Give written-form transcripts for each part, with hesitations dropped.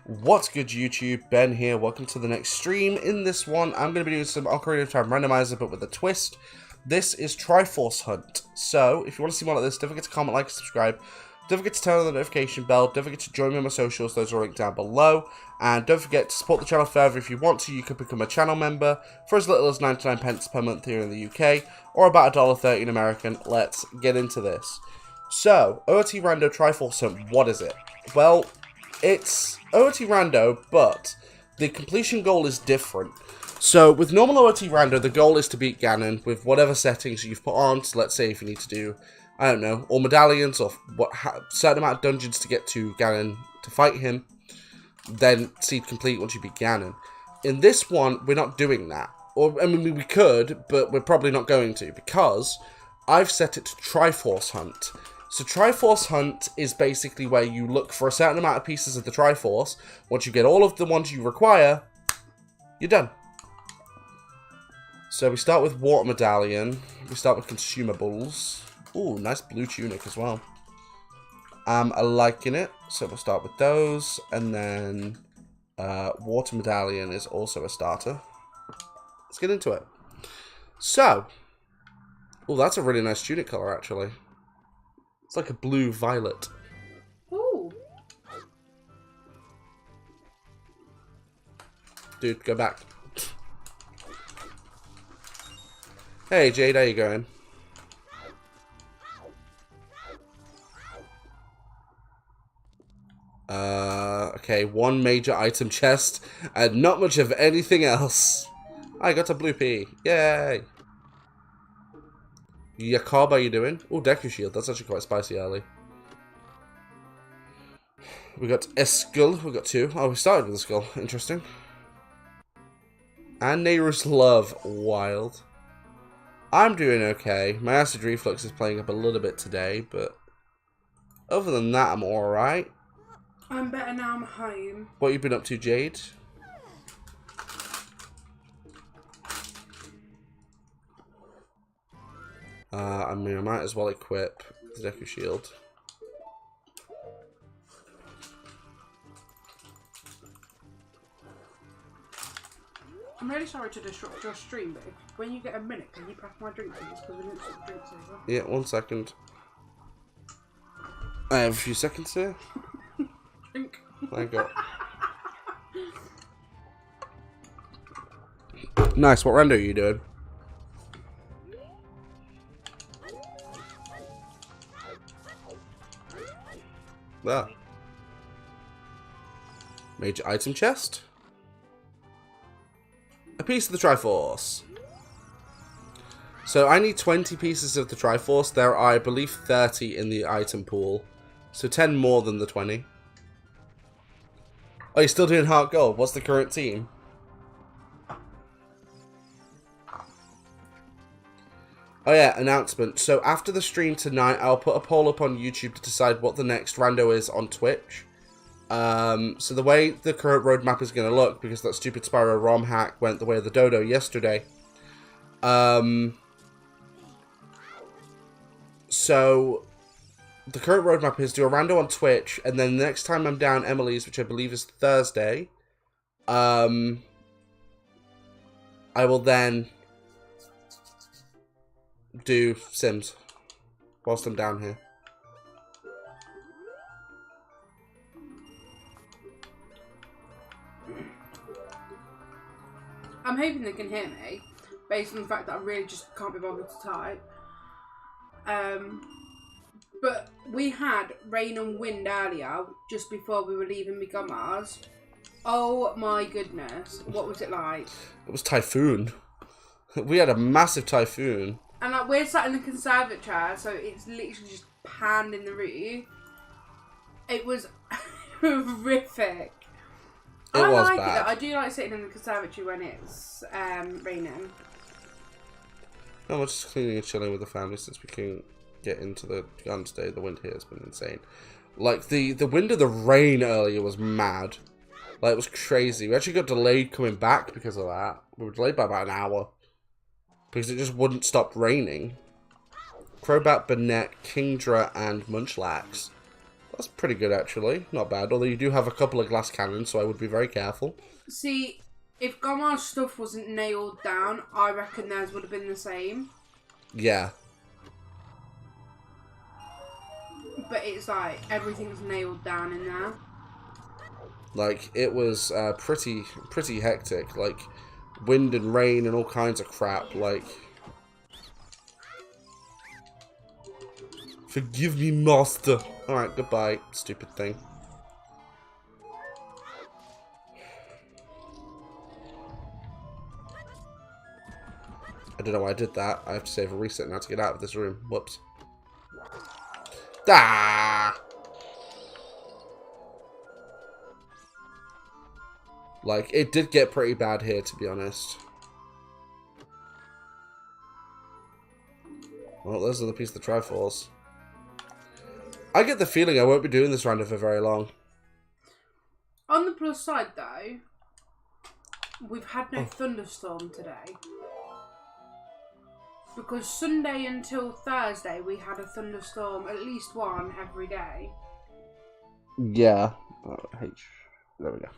What's good, YouTube? Ben here. Welcome to the next stream. In this one, I'm going to be doing some Ocarina of Time randomizer, but with a twist. This is TRIFORCE Hunt. So, if you want to see more like this, don't forget to comment, like, and subscribe. Don't forget to turn on the notification bell. Don't forget to join me on my socials. Those are linked down below. And don't forget to support the channel further. If you want to, you can become a channel member for as little as 99 pence per month here in the UK, or about $1.30 in American. Let's get into this. So, OT Rando TRIFORCE Hunt, what is it? Well, it's OT Rando, but the completion goal is different. So, with normal OT Rando, the goal is to beat Ganon with whatever settings you've put on. So, let's say if you need to do, I don't know, all medallions or certain amount of dungeons to get to Ganon to fight him, then seed complete once you beat Ganon. In this one, we're not doing that. Or, I mean, we could, but we're probably not going to, because I've set it to TRIFORCE Hunt. So TRIFORCE Hunt is basically where you look for a certain amount of pieces of the Triforce. Once you get all of the ones you require, you're done. So we start with Water Medallion. We start with Consumables. Ooh, nice blue tunic as well. I'm liking it. So we'll start with those. And then Water Medallion is also a starter. Let's get into it. So, oh, that's a really nice tunic color, actually. It's like a blue violet. Ooh. Dude, go back. Hey, Jade, how you going? Okay, one major item chest, and not much of anything else. I got a blue pea. Yay! Yakob, how you doing? Oh, Deku Shield. That's actually quite spicy early. We got a skull. We got two. Oh, we started with a skull. Interesting. And Nehru's Love. Wild. I'm doing okay. My acid reflux is playing up a little bit today, but other than that, I'm alright. I'm better now I'm home. What you been up to, Jade? I mean, I might as well equip the Deku Shield. I'm really sorry to disrupt your stream, but when you get a minute, can you pass my drink, please? Because we didn't put drinks over. Yeah, 1 second. I have a few seconds here. Drink. Thank God. Nice. What rando are you doing? Ah. Major item chest. A piece of the Triforce. So I need 20 pieces of the Triforce. There are, I believe, 30 in the item pool. So 10 more than the 20. Oh, you're still doing Heart Gold. What's the current team? Oh yeah, announcement. So after the stream tonight, I'll put a poll up on YouTube to decide what the next rando is on Twitch. So the way the current roadmap is going to look, because that stupid Spyro ROM hack went the way of the dodo yesterday. So the current roadmap is do a rando on Twitch, and then the next time I'm down Emily's, which I believe is Thursday, I will then do Sims whilst I'm down here. I'm hoping they can hear me, based on the fact that I really just can't be bothered to type. But we had rain and wind earlier, just before we were leaving Migomas. Oh my goodness, what was it like? It was typhoon. We had a massive typhoon. And like, we're sat in the conservatory, so it's literally just panned in the roof. It was horrific. I like bad. it. I do like sitting in the conservatory when it's raining. No, we're just cleaning and chilling with the family since we can get into the gun today. The wind here has been insane. Like, the wind of the rain earlier was mad. Like, it was crazy. We actually got delayed coming back because of that. We were delayed by about an hour. Because it just wouldn't stop raining. Crobat, Banette, Kingdra, and Munchlax That's pretty good, actually. Not bad. Although you do have a couple of glass cannons, so I would be very careful. See, if Gomar's stuff wasn't nailed down, I reckon theirs would have been the same. Yeah. But it's like, everything's nailed down in there. Like, it was pretty hectic. Like, wind and rain and all kinds of crap. Like... Forgive me, master. Alright, goodbye, stupid thing. I don't know why I did that. I have to save a reset now to get out of this room. Whoops. Ah! Like, it did get pretty bad here, to be honest. Well, there's another piece of the Triforce. I get the feeling I won't be doing this random for very long. On the plus side, though, we've had no thunderstorm today. Because Sunday until Thursday, we had a thunderstorm, at least one, every day. Yeah. Oh, H. There we go.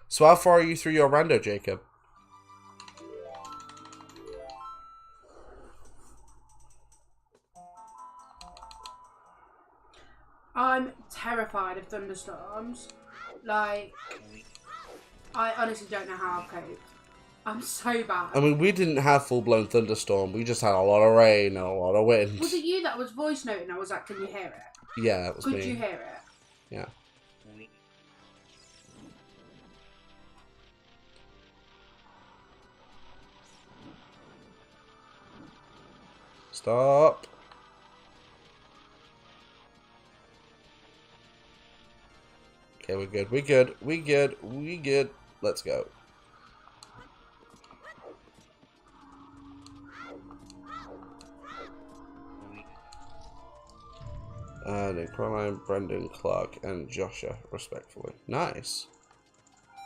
So how far are you through your rando, Jacob? I'm terrified of thunderstorms. Like, I honestly don't know how I've coped. I'm so bad. I mean, we didn't have full-blown thunderstorm. We just had a lot of rain and a lot of wind. Was it you that was voice noting? I was like, can you hear it? Yeah, that was me. Could you hear it? Yeah. Stop. Okay, we're good. We good. We good. We good. Let's go. And then Caroline, Brendan, Clark, and Joshua, respectfully. Nice.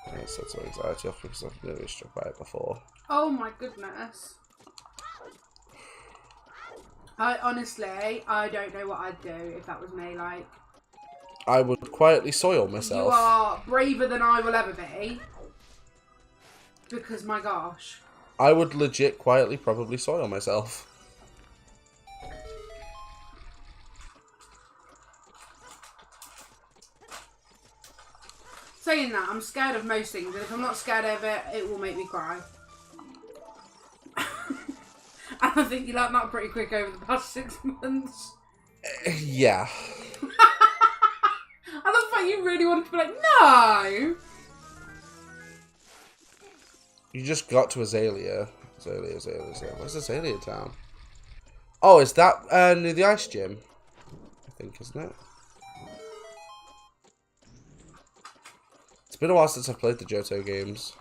Nice, that's some anxiety off because I've never been struck by it before. Oh my goodness. I honestly, I don't know what I'd do if that was me, like. I would quietly soil myself. You are braver than I will ever be. Because, my gosh. I would legit quietly probably soil myself. Saying that, I'm scared of most things, and if I'm not scared of it, it will make me cry. And I think you learned that pretty quick over the past 6 months. Yeah. I love how you really wanted to be like, no! You just got to Azalea. Azalea. Where's Azalea Town? Oh, is that near the ice gym? I think, isn't it? It's been a while since I've played the Johto games.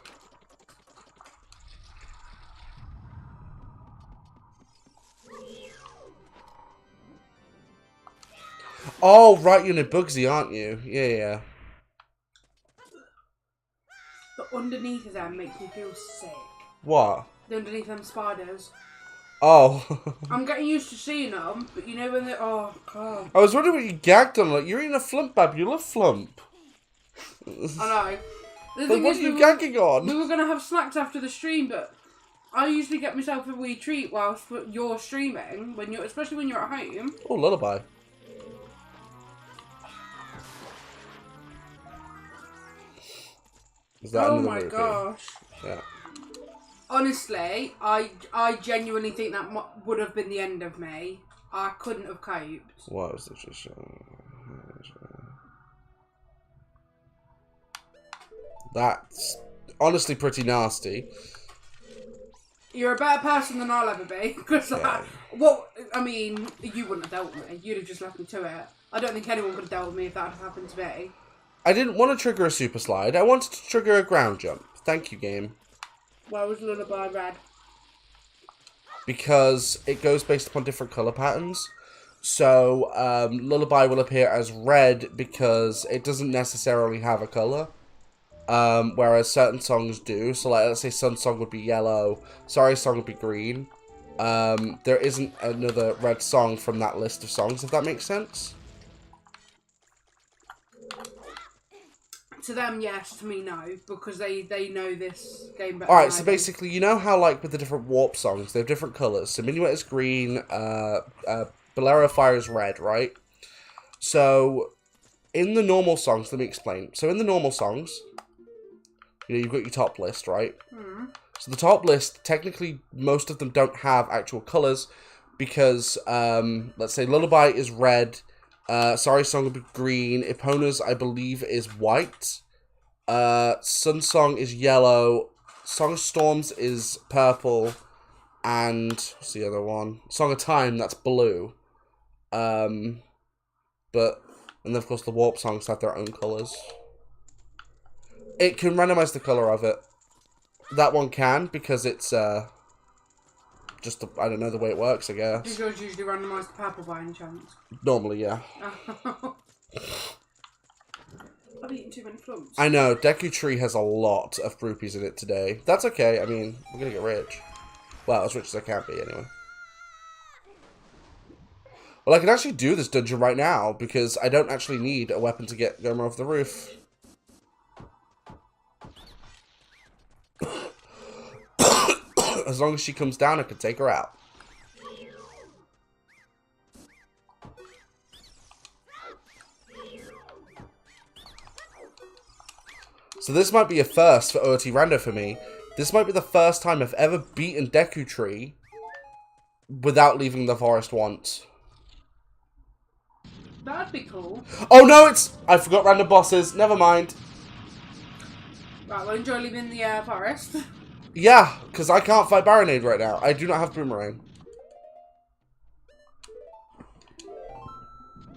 Oh, right, you're in Bugsy, aren't you? Yeah. But underneath of them makes me feel sick. What? The underneath them spiders. Oh. I'm getting used to seeing them, but you know when they're... Oh, God. I was wondering what you gagged on. Like, you're eating a flump, Bab. You love flump. I know. The But thing what is, are you gagging on? we were going to have snacks after the stream, but I usually get myself a wee treat whilst you're streaming, especially when you're at home. Oh, lullaby. Is that Oh another my rupee? gosh. Yeah. Honestly, I genuinely think that would have been the end of me. I couldn't have coped. What was this? That's honestly pretty nasty. You're a better person than I'll ever be. Because, Yeah. I mean, you wouldn't have dealt with me. You'd have just left me to it. I don't think anyone could have dealt with me if that had happened to me. I didn't want to trigger a super slide. I wanted to trigger a ground jump. Thank you, game. Why was Lullaby red? Because it goes based upon different colour patterns. So, Lullaby will appear as red because it doesn't necessarily have a colour. Whereas certain songs do. So, like, let's say Sun Song would be yellow. Sorry Song would be green. there isn't another red song from that list of songs, if that makes sense. To them, yes. To me, no. Because they know this game better. Alright, so basically, you know how, like, with the different Warp songs, they have different colours. So Minuet is green, Bolero of Fire is red, right? So, in the normal songs, let me explain. So, in the normal songs, you know, you've got your top list, right? So, the top list, technically, most of them don't have actual colours because, let's say, Lullaby is red, Sorry Song will be green, Epona's, I believe, is white, Sun Song is yellow, Song of Storms is purple, and what's the other one? Song of Time, that's blue. And then of course the Warp songs have their own colours. It can randomise the colour of it. That one can, because it's just, I don't know, the way it works, I guess. Does yours usually randomise to purple by any chance? Normally, yeah. I've eaten too many flumps. I know, Deku Tree has a lot of rupees in it today. That's okay, I mean, we're gonna get rich. Well, as rich as I can be, anyway. Well, I can actually do this dungeon right now, because I don't actually need a weapon to get Gomer off the roof. As long as she comes down, I can take her out. So this might be a first for OT Rando for me. This might be the first time I've ever beaten Deku Tree without leaving the forest once. That'd be cool. Oh no, I forgot random bosses. Never mind. Right, well, enjoy leaving the forest. Yeah, because I can't fight Baronade right now. I do not have Boomerang.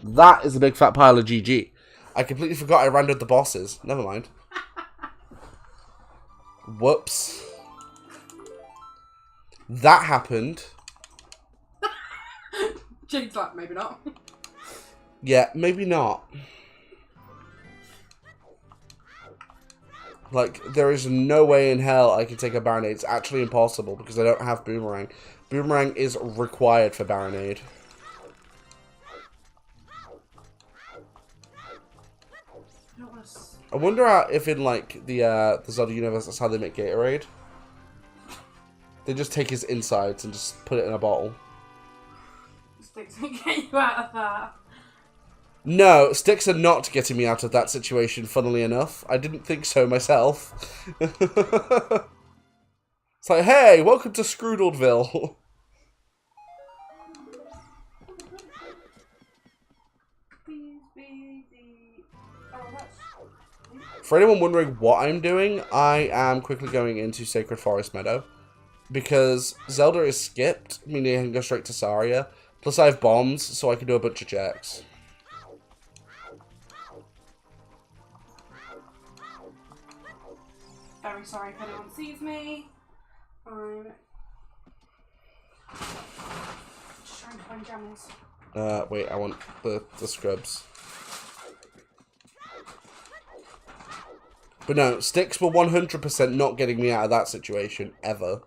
That is a big fat pile of GG. I completely forgot I randoed the bosses. Never mind. Whoops. That happened. Jane's like, maybe not. Yeah, maybe not. Like, there is no way in hell I can take a Baronade. It's actually impossible because I don't have Boomerang. Boomerang is required for Baronade. I wonder if in, like, the Zelda universe, that's how they make Gatorade. They just take his insides and just put it in a bottle. Sticks will get you out of that. No, sticks are not getting me out of that situation, funnily enough. I didn't think so myself. It's like, hey, welcome to Scroodleville. For anyone wondering what I'm doing, I am quickly going into Sacred Forest Meadow. Because Zelda is skipped, meaning I can go straight to Saria. Plus I have bombs, so I can do a bunch of checks. Very sorry if anyone sees me. I'm just trying to find jammies. Wait, I want the scrubs. But no, sticks were 100% not getting me out of that situation, ever.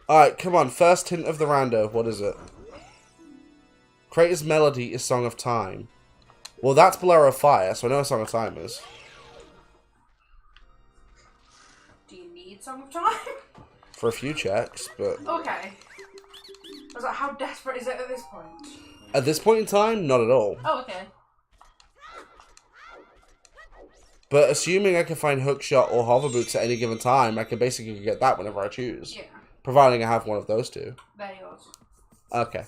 Alright, come on, first hint of the rando, what is it? Kratos' melody is Song of Time. Well, that's Bolero of Fire, so I know what Song of Time is. Do you need Song of Time? For a few checks, but... Okay. I was like, how desperate is it at this point? At this point in time, not at all. Oh, okay. But assuming I can find Hookshot or Hover Boots at any given time, I can basically get that whenever I choose. Yeah. Providing I have one of those two. They're yours. Okay.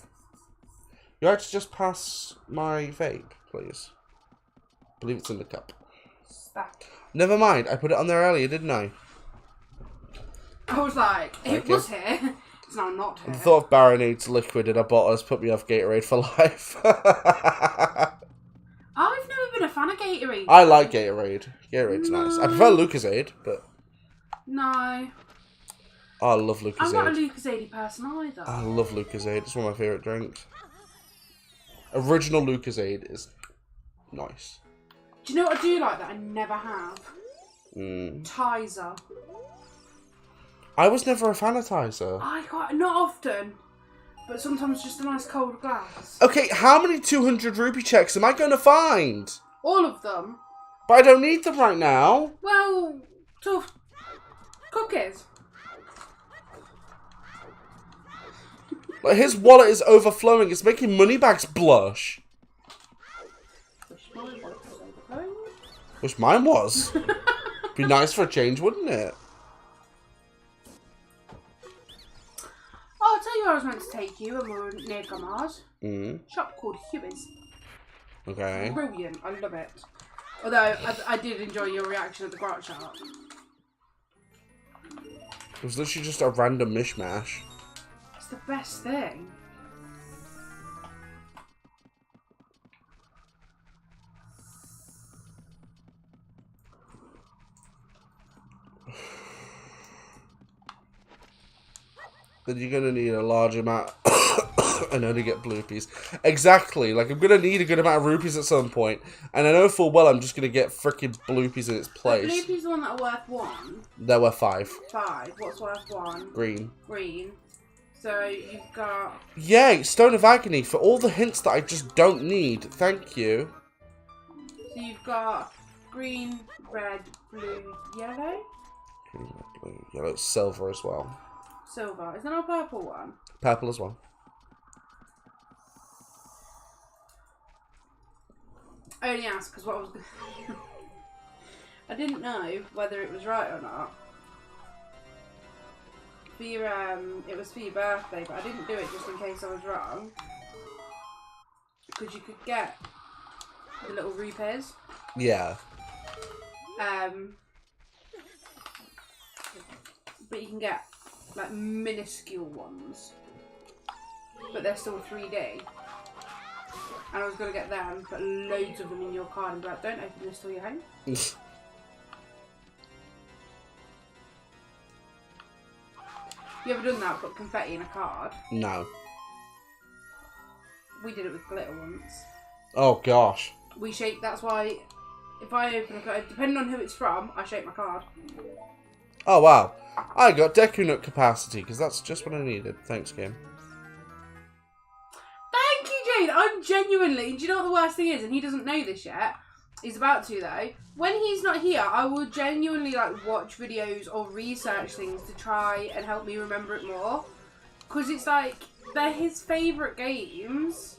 You like to just pass my vape, please? I believe it's in the cup. Stack. Never mind, I put it on there earlier, didn't I? I was like, it was here. It's now not here. The thought of Baronade's liquid in a bottle has put me off Gatorade for life. I've never been a fan of Gatorade. I like Gatorade. Gatorade's nice. I prefer Lucozade, but... No. Oh, I love Lucozade. I'm not a Lucozade person either. I love Lucozade. It's one of my favourite drinks. Original Lucozade is nice. Do you know what I do like that I never have? Tizer. I was never a fan of Tizer. Not often, but sometimes just a nice cold glass. Okay, how many 200 rupee checks am I going to find? All of them. But I don't need them right now. Well, tough cookies. Like, his wallet is overflowing. It's making moneybags blush. Wish mine was. Be nice for a change, wouldn't it? Oh, I'll tell you where I was meant to take you when we were near Gomars. Shop called Huey's. Okay. Brilliant. I love it. Although, I did enjoy your reaction at the grot shop. It was literally just a random mishmash. It's the best thing. Then you're going to need a large amount and only get bloopies. Exactly. Like, I'm going to need a good amount of rupees at some point. And I know full well I'm just going to get freaking bloopies in its place. Are bloopies the one that are worth 1? They're worth 5. 5. What's worth 1? Green. Green. So, you've got... Yay! Stone of Agony for all the hints that I just don't need. Thank you. So, you've got green, red, blue, yellow? Green, red, blue, yellow, silver as well. Silver. Is there no purple one? Purple as well. I only asked because what I was going to I didn't know whether it was right or not. For your, it was for your birthday, but I didn't do it just in case I was wrong. Because you could get the little rupees. Yeah. But you can get like minuscule ones, but they're still 3D. And I was gonna get them, put loads of them in your card and be like, don't open this till you're home. You ever done that? Put confetti in a card? No. We did it with glitter once. Oh gosh. We shake. That's why if I open a card, depending on who it's from, I shake my card. Oh wow. I got Deku Nut capacity because that's just what I needed. Thanks, game. Thank you, Jade. I'm genuinely. Do you know what the worst thing is? And he doesn't know this yet. He's about to though. When he's not here, I will genuinely like watch videos or research things to try and help me remember it more. Because it's like they're his favourite games,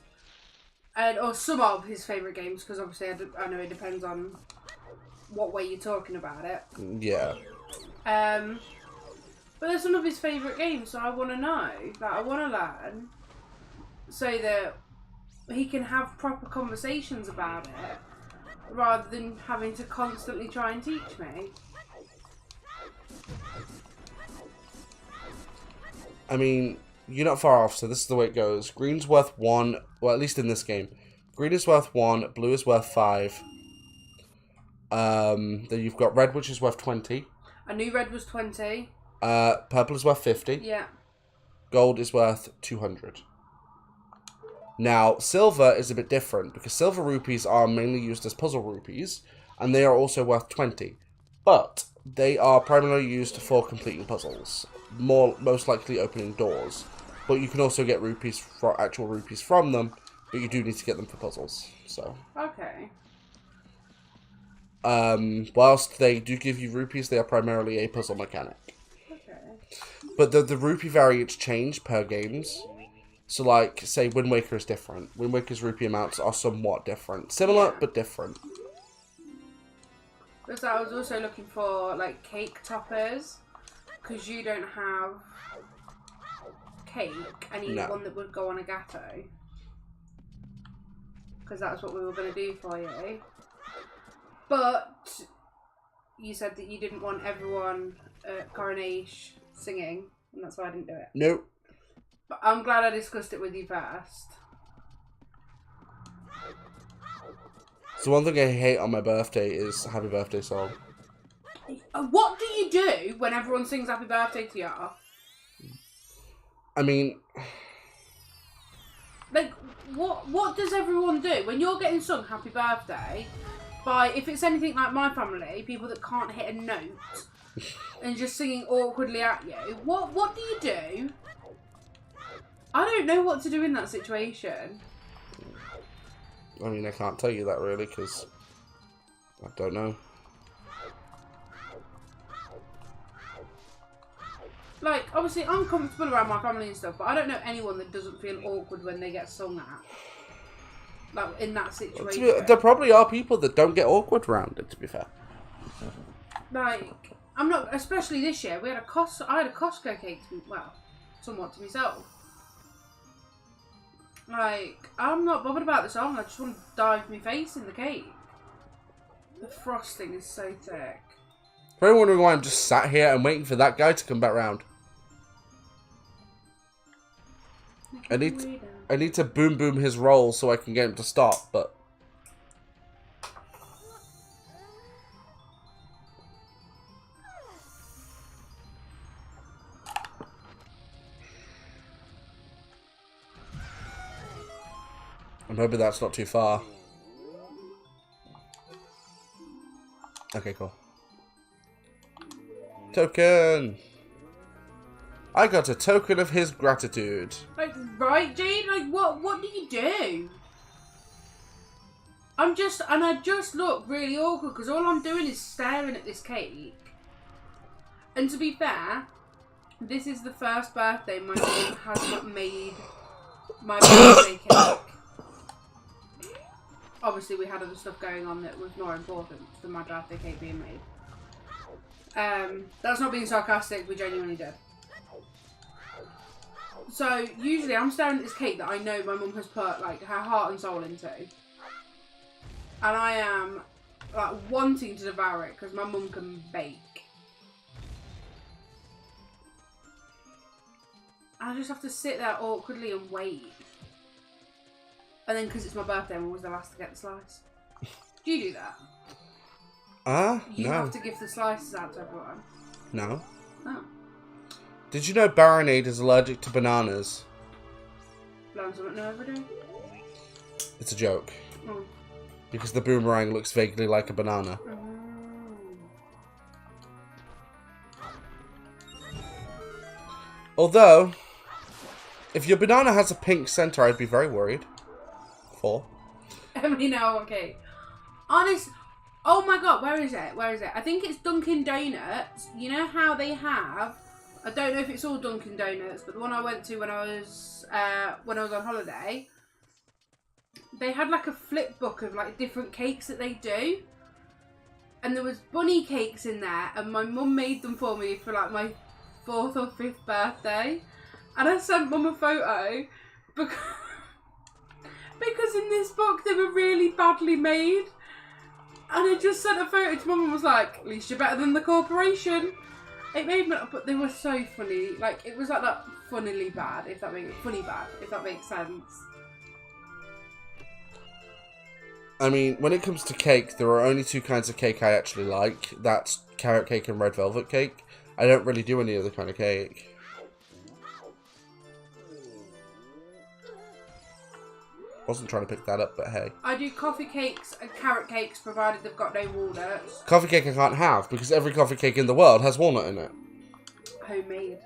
or some of his favourite games. Because obviously I know it depends on what way you're talking about it. Yeah. But they're some of his favourite games, so I want to know. Like, I want to learn so that he can have proper conversations about it rather than having to constantly try and teach me. I mean, you're not far off, so this is the way it goes. Green's worth 1, well, at least in this game. Green is worth 1, blue is worth 5. Then you've got red, which is worth 20. I knew red was 20. Purple is worth 50. Yeah. Gold is worth 200. Now, silver is a bit different, because silver rupees are mainly used as puzzle rupees, and they are also worth 20. But they are primarily used for completing puzzles, most likely opening doors. But you can also get rupees, actual rupees from them, but you do need to get them for puzzles. So. Okay. Whilst they do give you rupees, they are primarily a puzzle mechanic. Okay. But the rupee variants change per games. So, like, say Wind Waker is different. Wind Waker's rupee amounts are somewhat different. Similar, but different. Because I was also looking for, like, cake toppers. Because you don't have cake. I need one that would go on a gatto. Because that's what we were going to do for you. But you said that you didn't want everyone at Coronation singing. And that's why I didn't do it. Nope. But I'm glad I discussed it with you first. So one thing I hate on my birthday is Happy Birthday song. What do you do when everyone sings Happy Birthday to you? I mean... Like, what does everyone do? When you're getting sung Happy Birthday, by, if it's anything like my family, people that can't hit a note and just singing awkwardly at you, what do you do? I don't know what to do in that situation. I mean, I can't tell you that really, because I don't know. Like, obviously, I'm comfortable around my family and stuff, but I don't know anyone that doesn't feel awkward when they get sung at. Like, in that situation. There probably are people that don't get awkward around it, to be fair. Like, I'm not, especially this year, I had a Costco cake, well, somewhat to myself. Like, I'm not bothered about the song, I just want to dive my face in the cake. The frosting is so thick. For anyone wondering why I'm just sat here and waiting for that guy to come back round. I need to boom his roll so I can get him to stop, but... I'm hoping that's not too far. Okay, cool. Token! I got a token of his gratitude. Like, right, Jade? Like, what do you do? I just look really awkward because all I'm doing is staring at this cake. And to be fair, this is the first birthday my mum has not made my birthday cake. Obviously, we had other stuff going on that was more important than my birthday cake being made. That's not being sarcastic, we genuinely did. So, usually I'm staring at this cake that I know my mum has put, like, her heart and soul into. And I am, like, wanting to devour it because my mum can bake. I just have to sit there awkwardly and wait. And then, because it's my birthday, I'm always the last to get the slice. Do you do that? You no. have to give the slices out to everyone. No. Oh. Did you know Baronade is allergic to bananas? Learn something new every day. It's a joke. Oh. Because the boomerang looks vaguely like a banana. Although, if your banana has a pink center, I'd be very worried. Emily, no, okay. Honest. Oh my god, where is it? Where is it? I think it's Dunkin' Donuts. You know how they have... I don't know if it's all Dunkin' Donuts, but the one I went to when I was on holiday, they had like a flip book of like different cakes that they do. And there was bunny cakes in there, and my mum made them for me for like my 4th or 5th birthday. And I sent mum a photo because in this book they were really badly made. And I just sent a photo to mum and was like, at least you're better than the corporation. It made me, but they were so funny. Like, it was like that funnily bad, if that makes sense. I mean, when it comes to cake, there are only 2 kinds of cake I actually like. That's carrot cake and red velvet cake. I don't really do any other kind of cake. Wasn't trying to pick that up, but hey. I do coffee cakes and carrot cakes, provided they've got no walnuts. Coffee cake I can't have, because every coffee cake in the world has walnut in it. Homemade.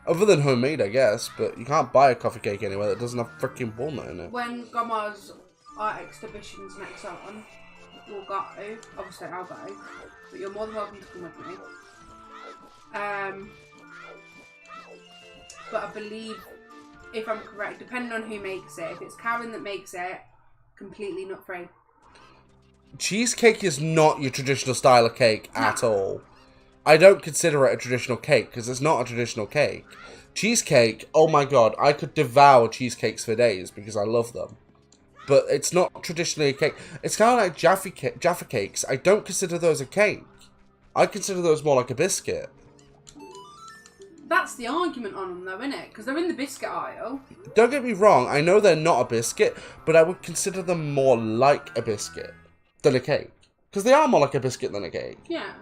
Other than homemade, I guess, but you can't buy a coffee cake anywhere that doesn't have freaking walnut in it. When Grandma's art exhibition's next on, we'll go. Obviously, I'll go. But you're more than welcome to come with me. But I believe, if I'm correct, depending on who makes it, if it's Karen that makes it, completely nut-free. Cheesecake is not your traditional style of cake at all. I don't consider it a traditional cake, because it's not a traditional cake. Cheesecake, oh my god, I could devour cheesecakes for days, because I love them. But it's not traditionally a cake. It's kind of like Jaffa cakes. I don't consider those a cake. I consider those more like a biscuit. That's the argument on them, though, isn't it? Because they're in the biscuit aisle. Don't get me wrong, I know they're not a biscuit, but I would consider them more like a biscuit than a cake. Because they are more like a biscuit than a cake. Yeah.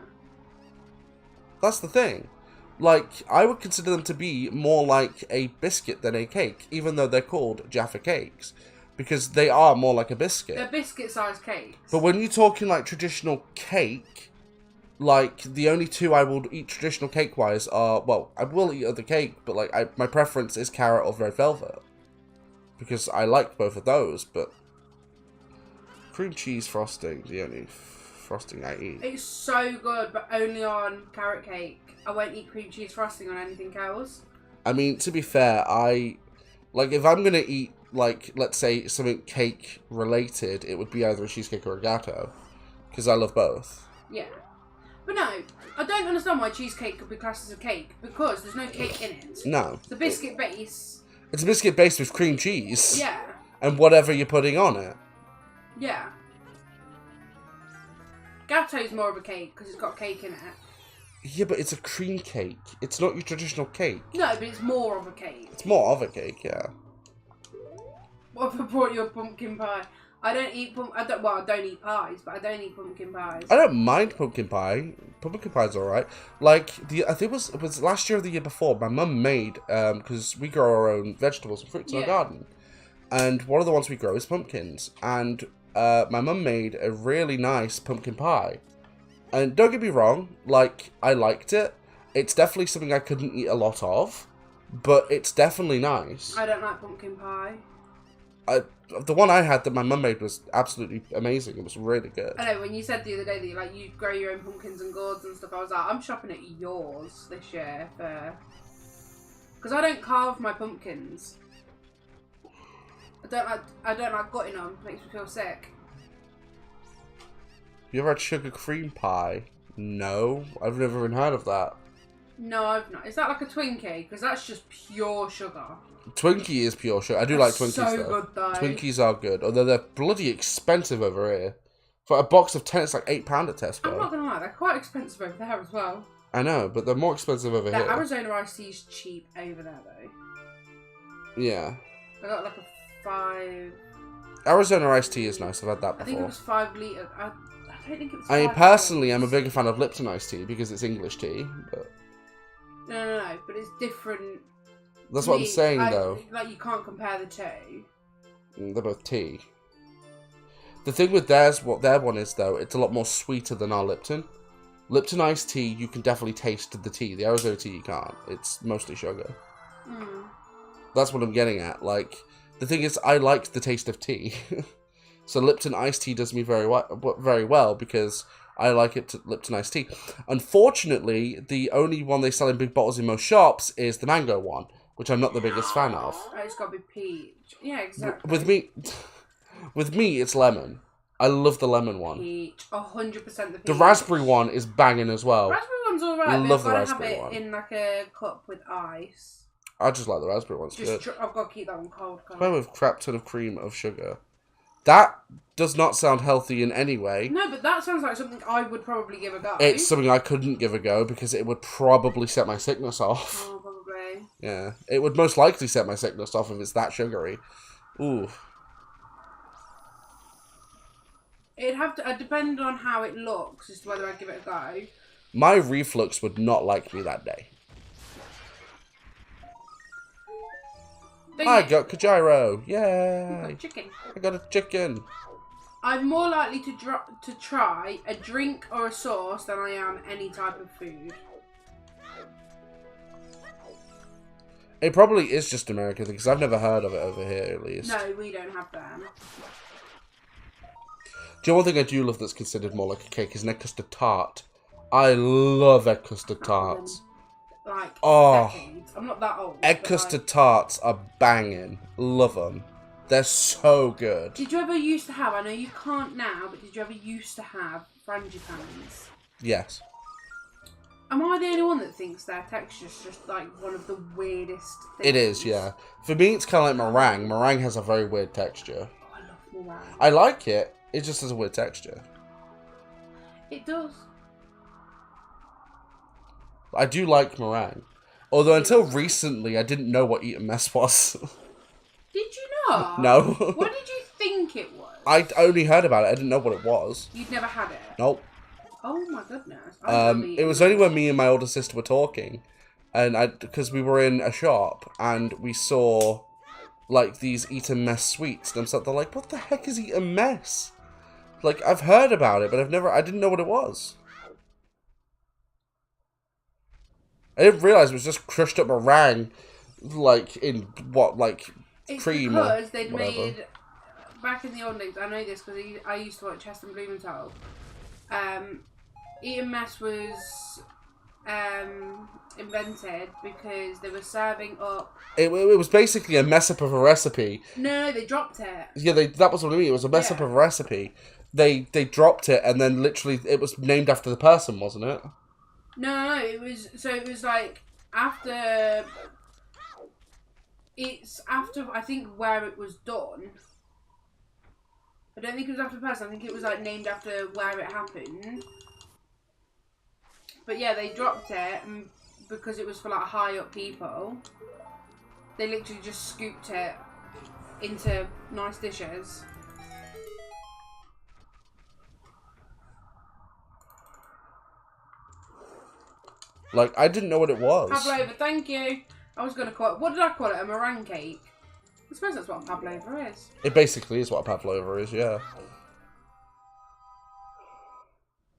That's the thing. Like, I would consider them to be more like a biscuit than a cake, even though they're called Jaffa cakes. because they are more like a biscuit. They're biscuit-sized cakes. But when you're talking like traditional cake, like the only two I will eat traditional cake-wise are, well, I will eat other cake, but like my preference is carrot or red velvet. Because I like both of those, but cream cheese frosting, the only frosting I eat. It's so good, but only on carrot cake. I won't eat cream cheese frosting on anything else. I mean, to be fair, like, if I'm gonna eat, like, let's say, something cake-related, it would be either a cheesecake or a gatto. Because I love both. Yeah. But no, I don't understand why cheesecake could be classed as a cake, because there's no cake in it. No. It's a biscuit base. It's a biscuit based with cream cheese. Yeah. And whatever you're putting on it. Yeah. Gatto's more of a cake, because it's got cake in it. Yeah, but it's a cream cake. It's not your traditional cake. No, but it's more of a cake. It's more of a cake, yeah. What if I brought you a pumpkin pie? I don't eat I don't eat pies, but I don't eat pumpkin pies. I don't mind pumpkin pie. Pumpkin pie's alright. Like, I think it was last year or the year before, my mum made, because we grow our own vegetables and fruits in our garden. And one of the ones we grow is pumpkins. And my mum made a really nice pumpkin pie. And don't get me wrong, like, I liked it. It's definitely something I couldn't eat a lot of, but it's definitely nice. I don't like pumpkin pie. The one I had that my mum made was absolutely amazing. It was really good. I know, when you said the other day that you grow your own pumpkins and gourds and stuff, I was like, I'm shopping at yours this year because I don't carve my pumpkins. I don't like gutting them. It makes me feel sick. You ever had sugar cream pie? No, I've never even heard of that. No, I've not. Is that like a Twinkie? Because that's just pure sugar. Twinkie is pure sugar. I do like Twinkies so though. Good though. Twinkies are good, although they're bloody expensive over here. For a box of 10, it's like £8 at Tesco. I'm not gonna lie, they're quite expensive over there as well. I know, but they're more expensive over The here. Arizona iced tea is cheap over there though. Yeah. I got like a 5. Arizona iced tea is nice. I've had that before. I think it was 5 litre. I don't think it was. I mean, 5 personally, I'm a litres. bigger fan of Lipton iced tea because it's English tea. But No, but it's different. that's to what me. I'm saying, though. Like, you can't compare the two. They're both tea. The thing with theirs, what their one is, though, it's a lot more sweeter than our Lipton. Lipton iced tea, you can definitely taste the tea. The Arizona tea, you can't. It's mostly sugar. Mm. That's what I'm getting at. Like, the thing is, I like the taste of tea. So Lipton iced tea does me very well because I like it to Lipton iced tea. Unfortunately, the only one they sell in big bottles in most shops is the mango one, which I'm not the biggest fan of. Oh, it's got to be peach. Yeah, exactly. With me, it's lemon. I love the lemon one. Peach. 100% the peach. The raspberry one is banging as well. Raspberry one's alright, but Love I've got the to raspberry have it one. in like a cup with ice. I just like the raspberry one. It's good. I've got to keep that one cold. Well, with crap ton of cream of sugar. That does not sound healthy in any way. No, but that sounds like something I would probably give a go. It's something I couldn't give a go because it would probably set my sickness off. Oh, probably. Yeah, it would most likely set my sickness off if it's that sugary. Ooh. It'd have to depend on how it looks as to whether I'd give it a go. My reflux would not like me that day. I got Kajiro. Yay. Got chicken. I got a chicken. I'm more likely to try a drink or a sauce than I am any type of food. It probably is just American because I've never heard of it over here, at least. No, we don't have them. Do you know one thing I do love that's considered more like a cake is an egg custard tart. I love egg custard tarts. Like, Oh. decades. I'm not that old. Egg but, custard like, tarts are banging. Love them. They're so good. Did you ever used to have, I know you can't now, but did you ever used to have frangipans? Yes. Am I the only one that thinks their texture's just like one of the weirdest things? It is, yeah. For me, it's kind of like meringue. Meringue has a very weird texture. Oh, I love meringue. I like it. It just has a weird texture. It does. I do like meringue. Although until recently, I didn't know what eat a mess was. Did you not? No. What did you think it was? I only heard about it. I didn't know what it was. You'd never had it? Nope. Oh my goodness. I love It was only when me and my older sister were talking, and because we were in a shop and we saw like these eat a mess sweets, and they're like, what the heck is eat a mess? Like, I've heard about it, but I didn't know what it was. I didn't realize it was just crushed up meringue, like, in what, like, it's cream because or they'd whatever. made, back in the old days, I know this because I used to work at Chest and Blumenthal. Eat a mess was invented because they were serving up. It was basically a mess up of a recipe. No, they dropped it. Yeah, that was what I mean. It was a mess up of a recipe. They dropped it, and then literally it was named after the person, wasn't it? No, it was like after. It's after, I think, where it was done. I don't think it was after the person. I think it was like named after where it happened. But yeah, they dropped it because it was for like high up people. They literally just scooped it into nice dishes. Like, I didn't know what it was. Pavlova, thank you. I was going to call it, what did I call it? A meringue cake? I suppose that's what a pavlova is. It basically is what a pavlova is, yeah.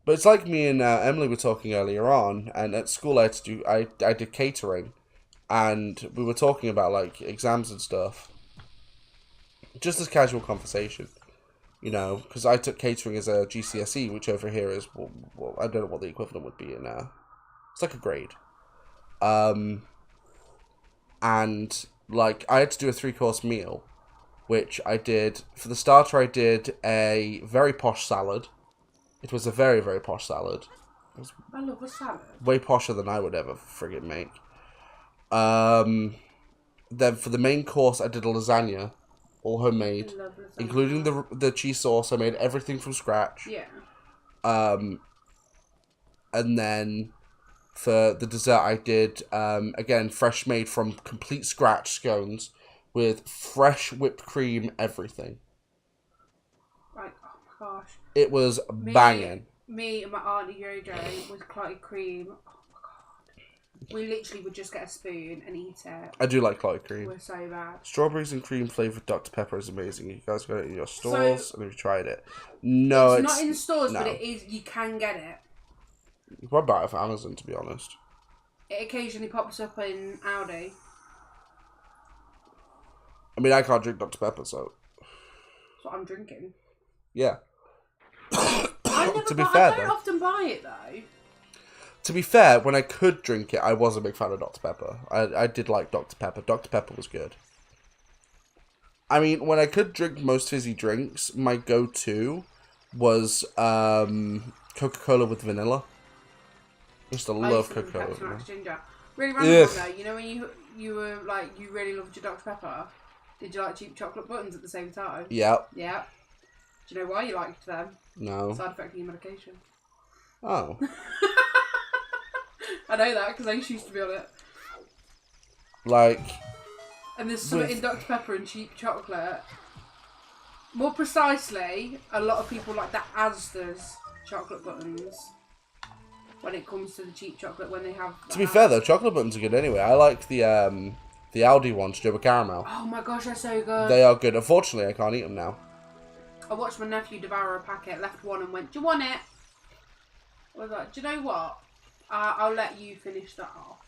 But it's like me and Emily were talking earlier on, and at school I did catering, and we were talking about like exams and stuff, just as casual conversation, you know, because I took catering as a GCSE, which over here is well, I don't know what the equivalent would be in it's like a grade, and like I had to do a 3-course meal, which I did for the starter. I did a very posh salad. It was a very, very posh salad. I love a salad. Way posher than I would ever friggin' make. Then for the main course, I did a lasagna, all homemade, including the cheese sauce. I made everything from scratch. Yeah. And then for the dessert, I did again fresh made from complete scratch scones with fresh whipped cream, everything. Like, oh my gosh. It was banging. Me and my auntie Jojo with clotted cream. Oh my god. We literally would just get a spoon and eat it. I do like clotted cream. We're so bad. Strawberries and cream flavoured Dr. Pepper is amazing. You guys got it in your stores and have you tried it? No, it's not in stores, no. but it is. You can get it. You probably buy it off Amazon, to be honest. It occasionally pops up in Aldi. I mean, I can't drink Dr. Pepper, so... That's what I'm drinking. Yeah. I don't often buy it, though. To be fair, when I could drink it, I was a big fan of Dr. Pepper. I did like Dr. Pepper. Dr. Pepper was good. I mean, when I could drink most fizzy drinks, my go-to was Coca-Cola with vanilla. I used to love Coca-Cola with vanilla. Ginger. Really random though. You know when you were like, you really loved your Dr. Pepper? Did you like cheap chocolate buttons at the same time? Yep. Yeah. Do you know why you liked them? No. Side effect of your medication. Oh. I know that because I used to be on it. Like... And there's something in Dr. Pepper and cheap chocolate. More precisely, a lot of people like the Asda's chocolate buttons. When it comes to the cheap chocolate, when they have... To be fair though, chocolate buttons are good anyway. I like the Aldi ones, Joe with caramel. Oh my gosh, they're so good. They are good. Unfortunately, I can't eat them now. I watched my nephew devour a packet, left one and went, do you want it? I was like, do you know what? I'll let you finish that off.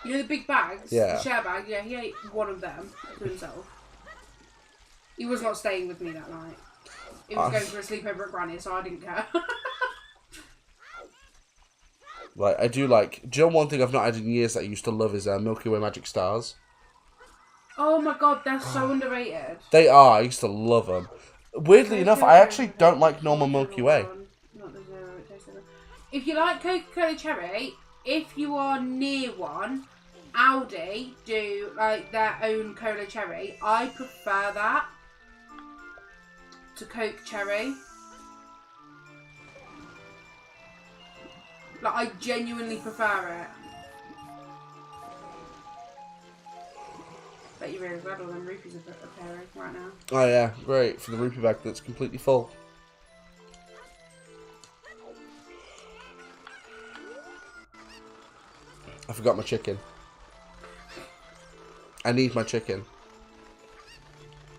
You know the big bags? Yeah. The share bag? Yeah, he ate one of them to himself. He was not staying with me that night. He was going for a sleepover at Granny's, so I didn't care. Like, I do like... Do you know one thing I've not had in years that I used to love is Milky Way Magic Stars? Oh my god, they're so underrated. They are. I used to love them. Weirdly enough, I actually don't like normal Milky Way. Not the zero, it tastes like... If you like Coca-Cola Cherry, if you are near one, Aldi do like their own Cola Cherry. I prefer that to Coke Cherry. Like, I genuinely prefer it. Bet you really glad all them rupees are appearing right now. Oh yeah, great. For the rupee bag that's completely full. I forgot my chicken. I need my chicken.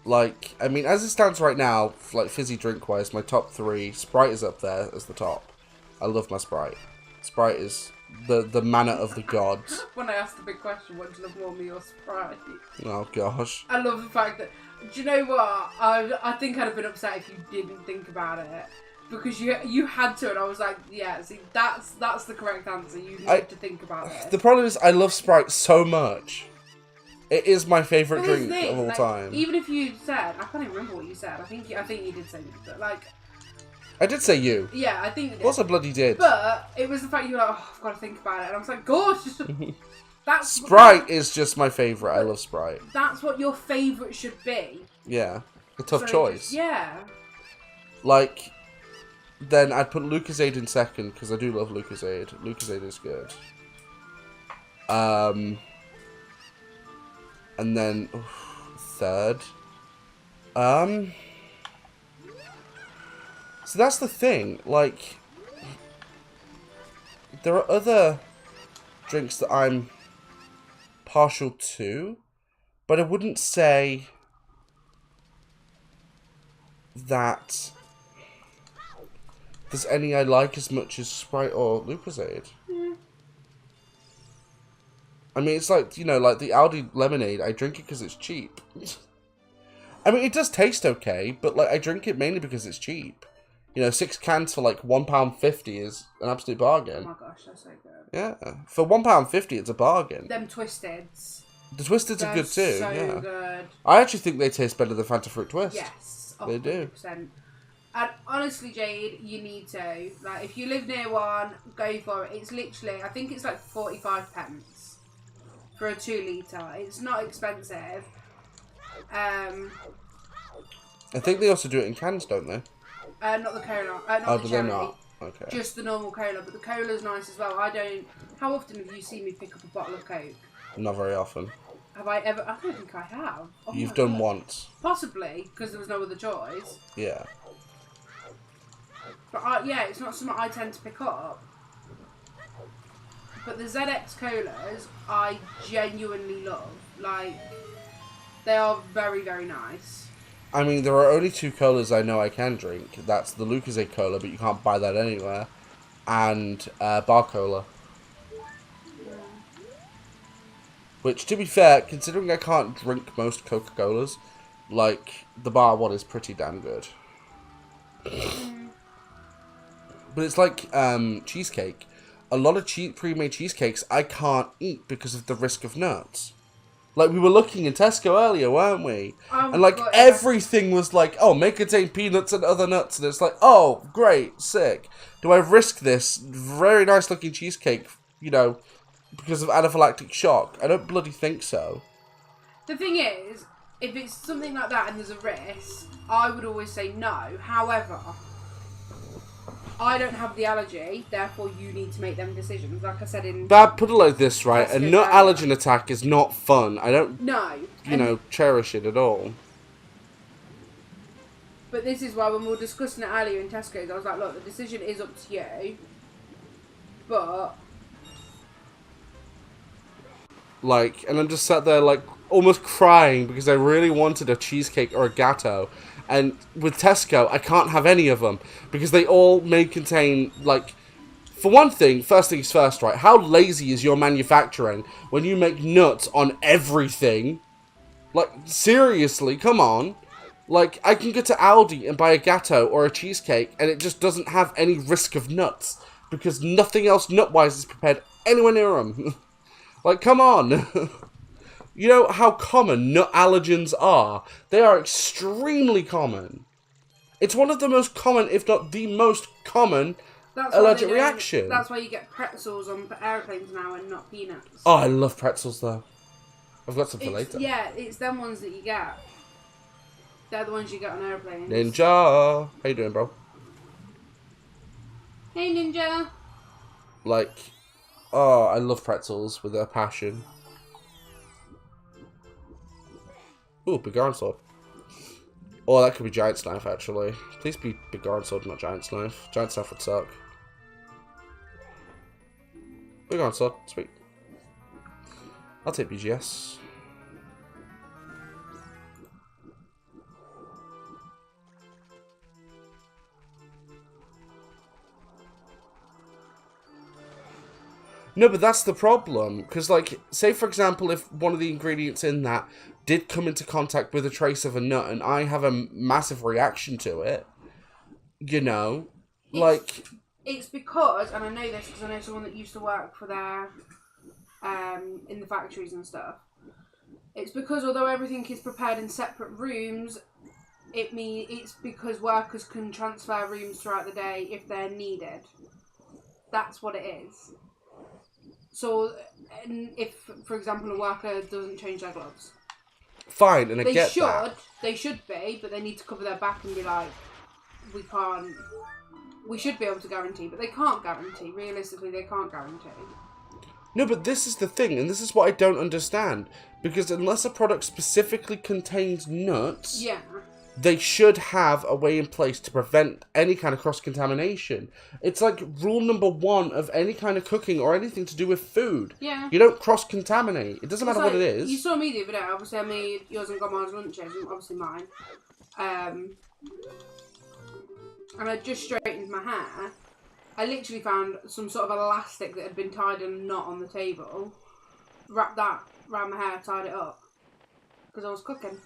Like, I mean, as it stands right now, like fizzy drink wise, my top 3, Sprite is up there as the top. I love my Sprite. Sprite is the manna of the gods. When I asked the big question, what do you love more, me or Sprite? Oh gosh. I love the fact that, do you know what? I think I'd have been upset if you didn't think about it. Because you had to, and I was like, yeah, see, that's the correct answer. You need to think about it. The problem is, I love Sprite so much. It is my favourite drink of all time. Even if you said, I can't even remember what you said. I think you did say that. Like, I did say you. Yeah, I think you did. Of course I bloody did. But it was the fact you were like, oh, I've got to think about it, and I was like, gosh. Sprite is just my favourite. I love Sprite. That's what your favourite should be. Yeah, a tough choice. Yeah. Like, then I'd put Lucozade in second because I do love Lucozade. Lucozade is good. And then third. So that's the thing. Like, there are other drinks that I'm partial to, but I wouldn't say that there's any I like as much as Sprite or Lucozade. Yeah. I mean, it's like, you know, like the Aldi lemonade, I drink it because it's cheap. I mean, it does taste okay, but like I drink it mainly because it's cheap. You know, 6 cans for like £1.50 is an absolute bargain. Oh my gosh, that's so good. Yeah. For £1.50, it's a bargain. Them Twisteds. The Twisteds are good too. So yeah. good. I actually think they taste better than Fanta Fruit Twist. Yes. 100%. They do. And honestly, Jade, you need to. Like, if you live near one, go for it. It's literally, I think it's like 45 pence for a 2 litre. It's not expensive. I think they also do it in cans, don't they? Not the cola. Not the do cherry. they not? Okay. Just the normal cola, but the cola's nice as well. How often have you seen me pick up a bottle of Coke? Not very often. Have I ever? I don't think I have. Oh You've done God. once. Possibly, because there was no other choice. Yeah. But yeah, it's not something I tend to pick up. But the ZX colas, I genuinely love. Like, they are very, very nice. I mean, there are only 2 colas I know I can drink. That's the Lucozade cola, but you can't buy that anywhere. And Bar Cola. Yeah. Which, to be fair, considering I can't drink most Coca-Colas, like, the Bar one is pretty damn good. But it's like cheesecake. A lot of pre-made cheesecakes I can't eat because of the risk of nuts. Like, we were looking in Tesco earlier, weren't we? And, like, everything was like, oh, may contain peanuts and other nuts. And it's like, oh, great, sick. Do I risk this very nice-looking cheesecake, you know, because of anaphylactic shock? I don't bloody think so. The thing is, if it's something like that and there's a risk, I would always say no. However, I don't have the allergy, therefore you need to make them decisions. Like I said in... But put it like this, right? A nut allergen attack is not fun. I don't, you know, cherish it at all. But this is why when we were discussing it earlier in Tesco's, I was like, look, the decision is up to you. But... Like, and I'm just sat there, like, almost crying because I really wanted a cheesecake or a gatto. And with Tesco, I can't have any of them because they all may contain, like, for one thing, first things first, right? How lazy is your manufacturing when you make nuts on everything? Like, seriously, come on. Like, I can go to Aldi and buy a gatto or a cheesecake and it just doesn't have any risk of nuts because nothing else nut-wise is prepared anywhere near them. Like, come on. You know how common nut allergens are? They are extremely common. It's one of the most common, if not the most common, allergic reaction. That's why you get pretzels on airplanes now and not peanuts. Oh, I love pretzels, though. I've got some for later. Yeah, it's them ones that you get. They're the ones you get on airplanes. Ninja! How you doing, bro? Hey, Ninja! Like, oh, I love pretzels with a passion. Ooh, big iron sword. Oh, that could be Giant's Knife, actually. Please be big iron sword, not Giant's Knife. Giant's Knife would suck. Big iron sword, sweet. I'll take BGS. No, but that's the problem. Because, like, say, for example, if one of the ingredients in that did come into contact with a trace of a nut and I have a massive reaction to it, you know, like... It's because, and I know this because I know someone that used to work for their, in the factories and stuff. It's because although everything is prepared in separate rooms, it's because workers can transfer rooms throughout the day if they're needed. That's what it is. So, if, for example, a worker doesn't change their gloves. Fine, and I get that. They should be, but they need to cover their back and be like, we can't... We should be able to guarantee, but they can't guarantee. Realistically, they can't guarantee. No, but this is the thing, and this is what I don't understand. Because unless a product specifically contains nuts... Yeah. They should have a way in place to prevent any kind of cross-contamination. It's like rule number 1 of any kind of cooking or anything to do with food. Yeah. You don't cross-contaminate. It doesn't matter what it is. You saw me the other day. Obviously, I made yours and Grandma's lunches, and obviously mine. And I just straightened my hair. I literally found some sort of elastic that had been tied in a knot on the table. Wrapped that around my hair, tied it up. Because I was cooking.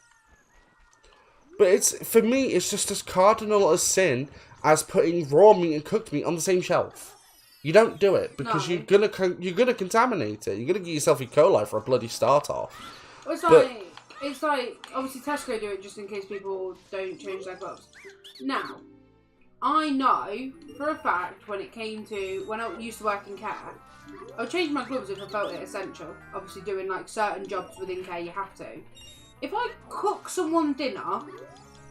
But for me, it's just as cardinal a sin as putting raw meat and cooked meat on the same shelf. You don't do it because you're gonna contaminate it. You're gonna get yourself E. coli for a bloody start off. Well, it's like obviously Tesco do it just in case people don't change their gloves. Now, I know for a fact when I used to work in care, I would change my gloves if I felt it essential. Obviously, doing like certain jobs within care, you have to. If I cook someone dinner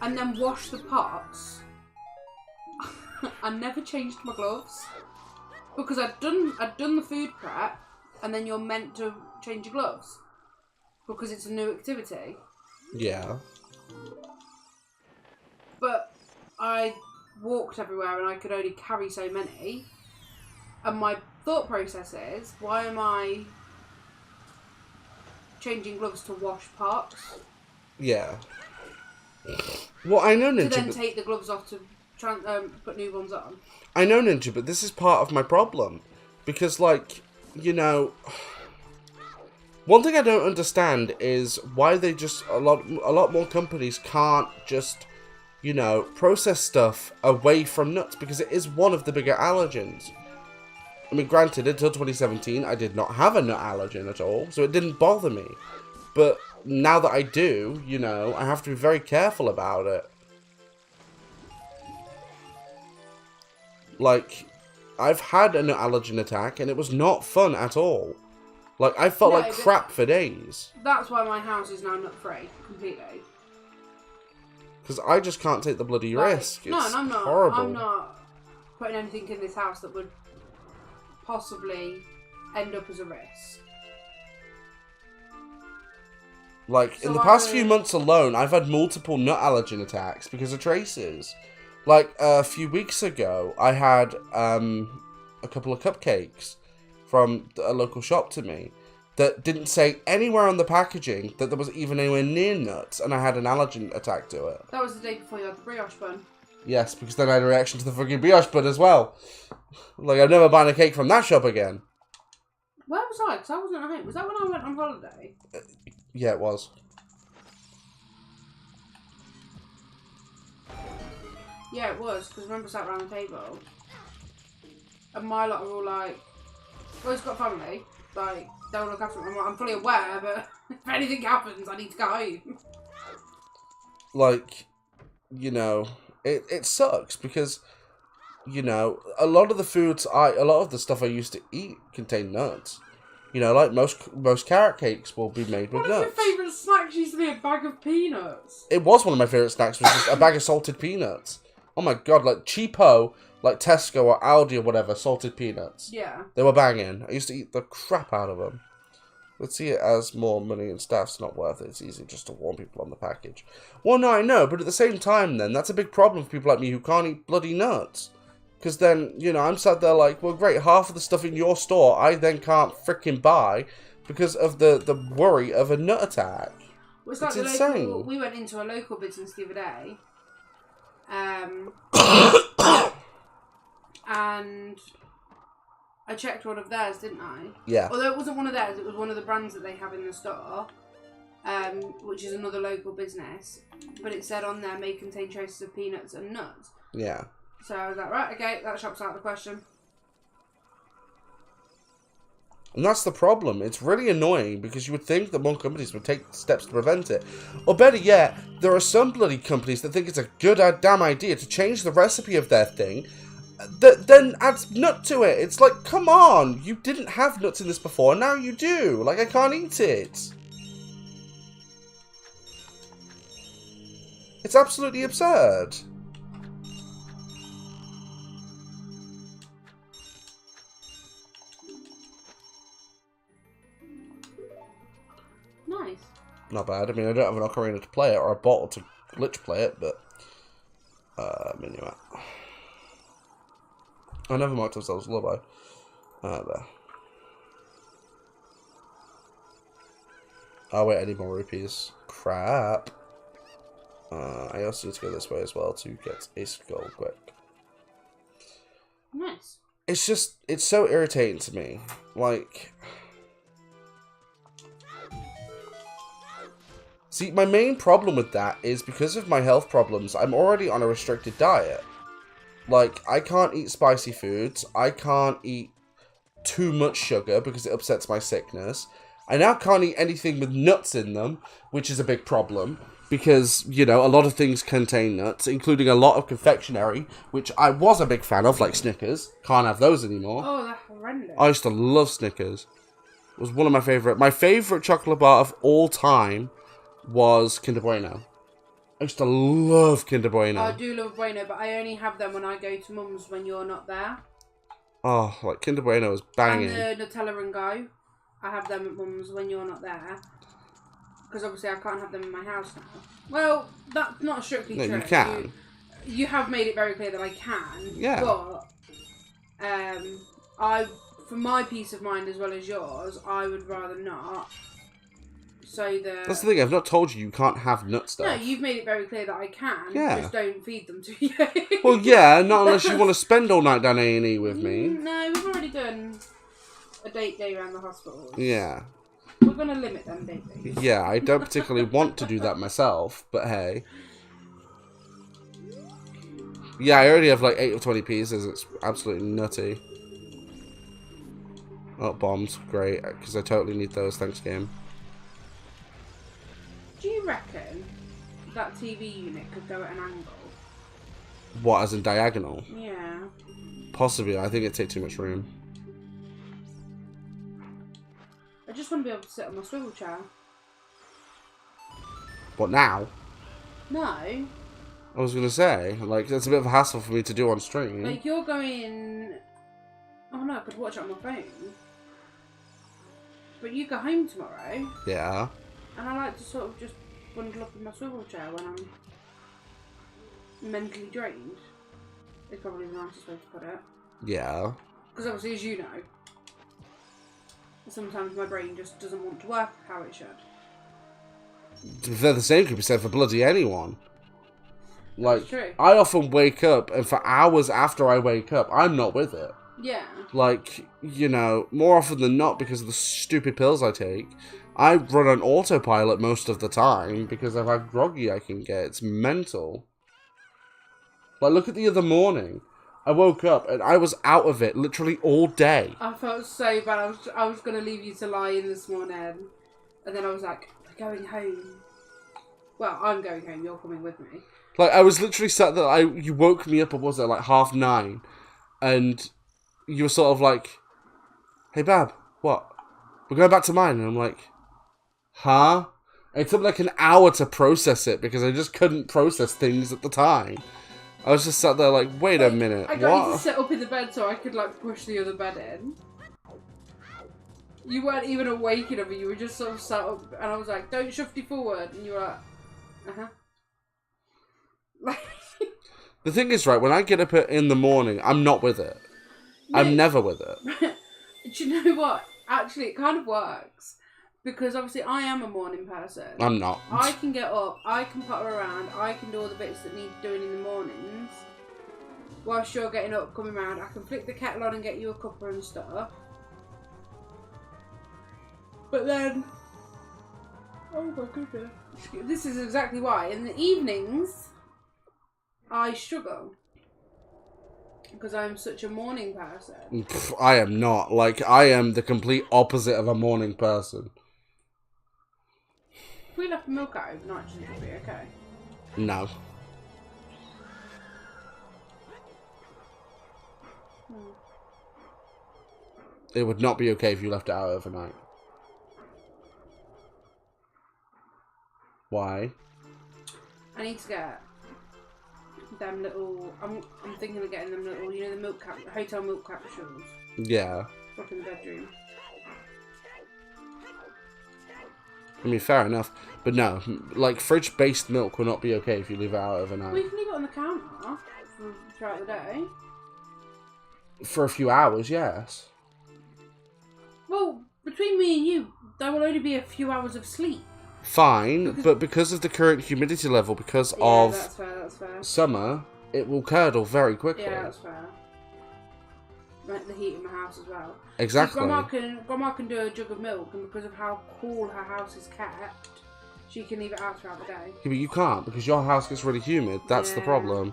and then wash the pots, I never changed my gloves because I'd done the food prep, and then you're meant to change your gloves because it's a new activity. Yeah. But I walked everywhere and I could only carry so many, and my thought process is, why am I changing gloves to wash pots? Yeah. Well, I know Ninja. To then take the gloves off to put new ones on. I know Ninja, but this is part of my problem. Because, like, you know... One thing I don't understand is why they just... A lot more companies can't just, you know, process stuff away from nuts. Because it is one of the bigger allergens. I mean, granted, until 2017, I did not have a nut allergen at all, so it didn't bother me. But now that I do, you know, I have to be very careful about it. Like, I've had a nut allergen attack, and it was not fun at all. Like, I felt like crap for days. That's why my house is now nut-free, completely. Because I just can't take the bloody risk. It's I'm not. horrible. I'm not putting anything in this house that would possibly end up as a risk. Like, in the past few months alone, I've had multiple nut allergen attacks because of traces. Like, a few weeks ago, I had a couple of cupcakes from a local shop to me that didn't say anywhere on the packaging that there was even anywhere near nuts, and I had an allergen attack to it. That was the day before you had the brioche bun. Yes, because then I had a reaction to the fucking brioche bun as well. Like, I'm never buying a cake from that shop again. Where was I? Because I wasn't at home. Was that when I went on holiday? Yeah, it was. Yeah, it was. Because I remember sat around the table. And my lot are all like, well, he's got a family. Like, they'll look after him. I'm fully aware, but if anything happens, I need to go home. Like, you know, it sucks because, you know, a lot of the stuff I used to eat contained nuts. You know, like most carrot cakes will be made with nuts. One of your favourite snacks used to be a bag of peanuts. It was one of my favourite snacks, was just a bag of salted peanuts. Oh my god, like cheapo, like Tesco or Aldi or whatever, salted peanuts. Yeah. They were banging. I used to eat the crap out of them. Let's see it as more money and stuff's not worth it. It's easy just to warn people on the package. Well, no, I know, but at the same time then, that's a big problem for people like me who can't eat bloody nuts. Because then, you know, I'm sat there like, well, great, half of the stuff in your store I then can't freaking buy because of the worry of a nut attack. Well, it's like insane. We went into a local business the other day. And I checked one of theirs, didn't I? Yeah. Although it wasn't one of theirs, it was one of the brands that they have in the store, which is another local business. But it said on there, may contain traces of peanuts and nuts. Yeah. So I was like, right, okay, that shop's out of the question. And that's the problem. It's really annoying because you would think that more companies would take steps to prevent it. Or better yet, there are some bloody companies that think it's a good damn idea to change the recipe of their thing that then adds nut to it. It's like, come on, you didn't have nuts in this before, now you do. Like, I can't eat it. It's absolutely absurd. Nice. Not bad. I mean, I don't have an ocarina to play it, or a bottle to glitch play it, but... Minuet. I never marked ourselves lullaby. There. Oh wait, I need more rupees. Crap. I also need to go this way as well to get a skull quick. Nice. It's just, it's so irritating to me. Like... See, my main problem with that is because of my health problems, I'm already on a restricted diet. Like, I can't eat spicy foods. I can't eat too much sugar because it upsets my sickness. I now can't eat anything with nuts in them, which is a big problem. Because, you know, a lot of things contain nuts, including a lot of confectionery, which I was a big fan of, like Snickers. Can't have those anymore. Oh, that's horrendous. I used to love Snickers. It was one of my favourite. My favourite chocolate bar of all time was Kinder Bueno. I used to love Kinder Bueno. I do love Bueno, but I only have them when I go to Mum's when you're not there. Oh, like Kinder Bueno was banging. And the Nutella and Go. I have them at Mum's when you're not there. Because obviously I can't have them in my house now. Well, that's not strictly true. No, you can. You have made it very clear that I can. Yeah. But, for my peace of mind as well as yours, I would rather not. So that's the thing, I've not told you can't have nut stuff. No, you've made it very clear that I can. Yeah. Just don't feed them to you. Well, yeah, not unless you want to spend all night down A&E with me. No, we've already done a date day around the hospital. Yeah. We're going to limit them date days. Yeah, I don't particularly want to do that myself, but hey. Yeah, I already have like 8 of 20 pieces. It's absolutely nutty. Oh, bombs. Great, because I totally need those. Thanks, game. Do you reckon that TV unit could go at an angle? What, as in diagonal? Yeah. Possibly. I think it'd take too much room. I just want to be able to sit on my swivel chair. What, now? No. I was going to say, like, that's a bit of a hassle for me to do on stream. Like, you're going... Oh no, I could watch it on my phone. But you go home tomorrow. Yeah. And I like to sort of just bundle up in my swivel chair when I'm mentally drained. Is probably the nicest way to put it. Yeah. Because obviously, as you know, sometimes my brain just doesn't want to work how it should. They're the same could be said for bloody anyone. Like, That's true. I often wake up, and for hours after I wake up, I'm not with it. Yeah. Like, you know, more often than not, because of the stupid pills I take, I run on autopilot most of the time because of how groggy I can get. It's mental. Like, look at the other morning. I woke up and I was out of it literally all day. I felt so bad. I was going to leave you to lie in this morning. And then I was like, we're going home. Well, I'm going home. You're coming with me. Like, I was literally sat there. You woke me up, what was it, like 9:30? And you were sort of like, hey, Bab, what? We're going back to mine. And I'm like, huh? It took like an hour to process it because I just couldn't process things at the time. I was just sat there like, wait a minute, I got you to what? sit up in the bed so I could like push the other bed in. You weren't even awake enough, you were just sort of sat up and I was like, don't shufty forward, and you were like, uh-huh. Like The thing is, right, when I get up in the morning, I'm not with it. No. I'm never with it. Do you know what? Actually, it kind of works. Because obviously I am a morning person. I'm not. I can get up, I can potter around, I can do all the bits that need doing in the mornings. whilst you're getting up, coming round. I can flick the kettle on and get you a cuppa and stuff. But then, oh my goodness, this is exactly why. In the evenings, I struggle. Because I'm such a morning person. Pff, I am not. Like, I am the complete opposite of a morning person. If we left milk out overnight, should it be okay? No. It would not be okay if you left it out overnight. Why? I need to get them little. I'm thinking of getting them little. You know the hotel milk capsules. Yeah. Up in the bedroom. I mean, fair enough. But no, like, fridge-based milk will not be okay if you leave it out overnight. We can leave it on the counter throughout the day. For a few hours, yes. Well, between me and you, there will only be a few hours of sleep. Fine, but because of the current humidity level, because of that's fair. summer, it will curdle very quickly. Yeah, that's fair. Like the heat in my house as well. Exactly. See, Grandma can do a jug of milk, and because of how cool her house is kept, she can leave it out throughout the day. Yeah, but you can't, because your house gets really humid. That's the problem.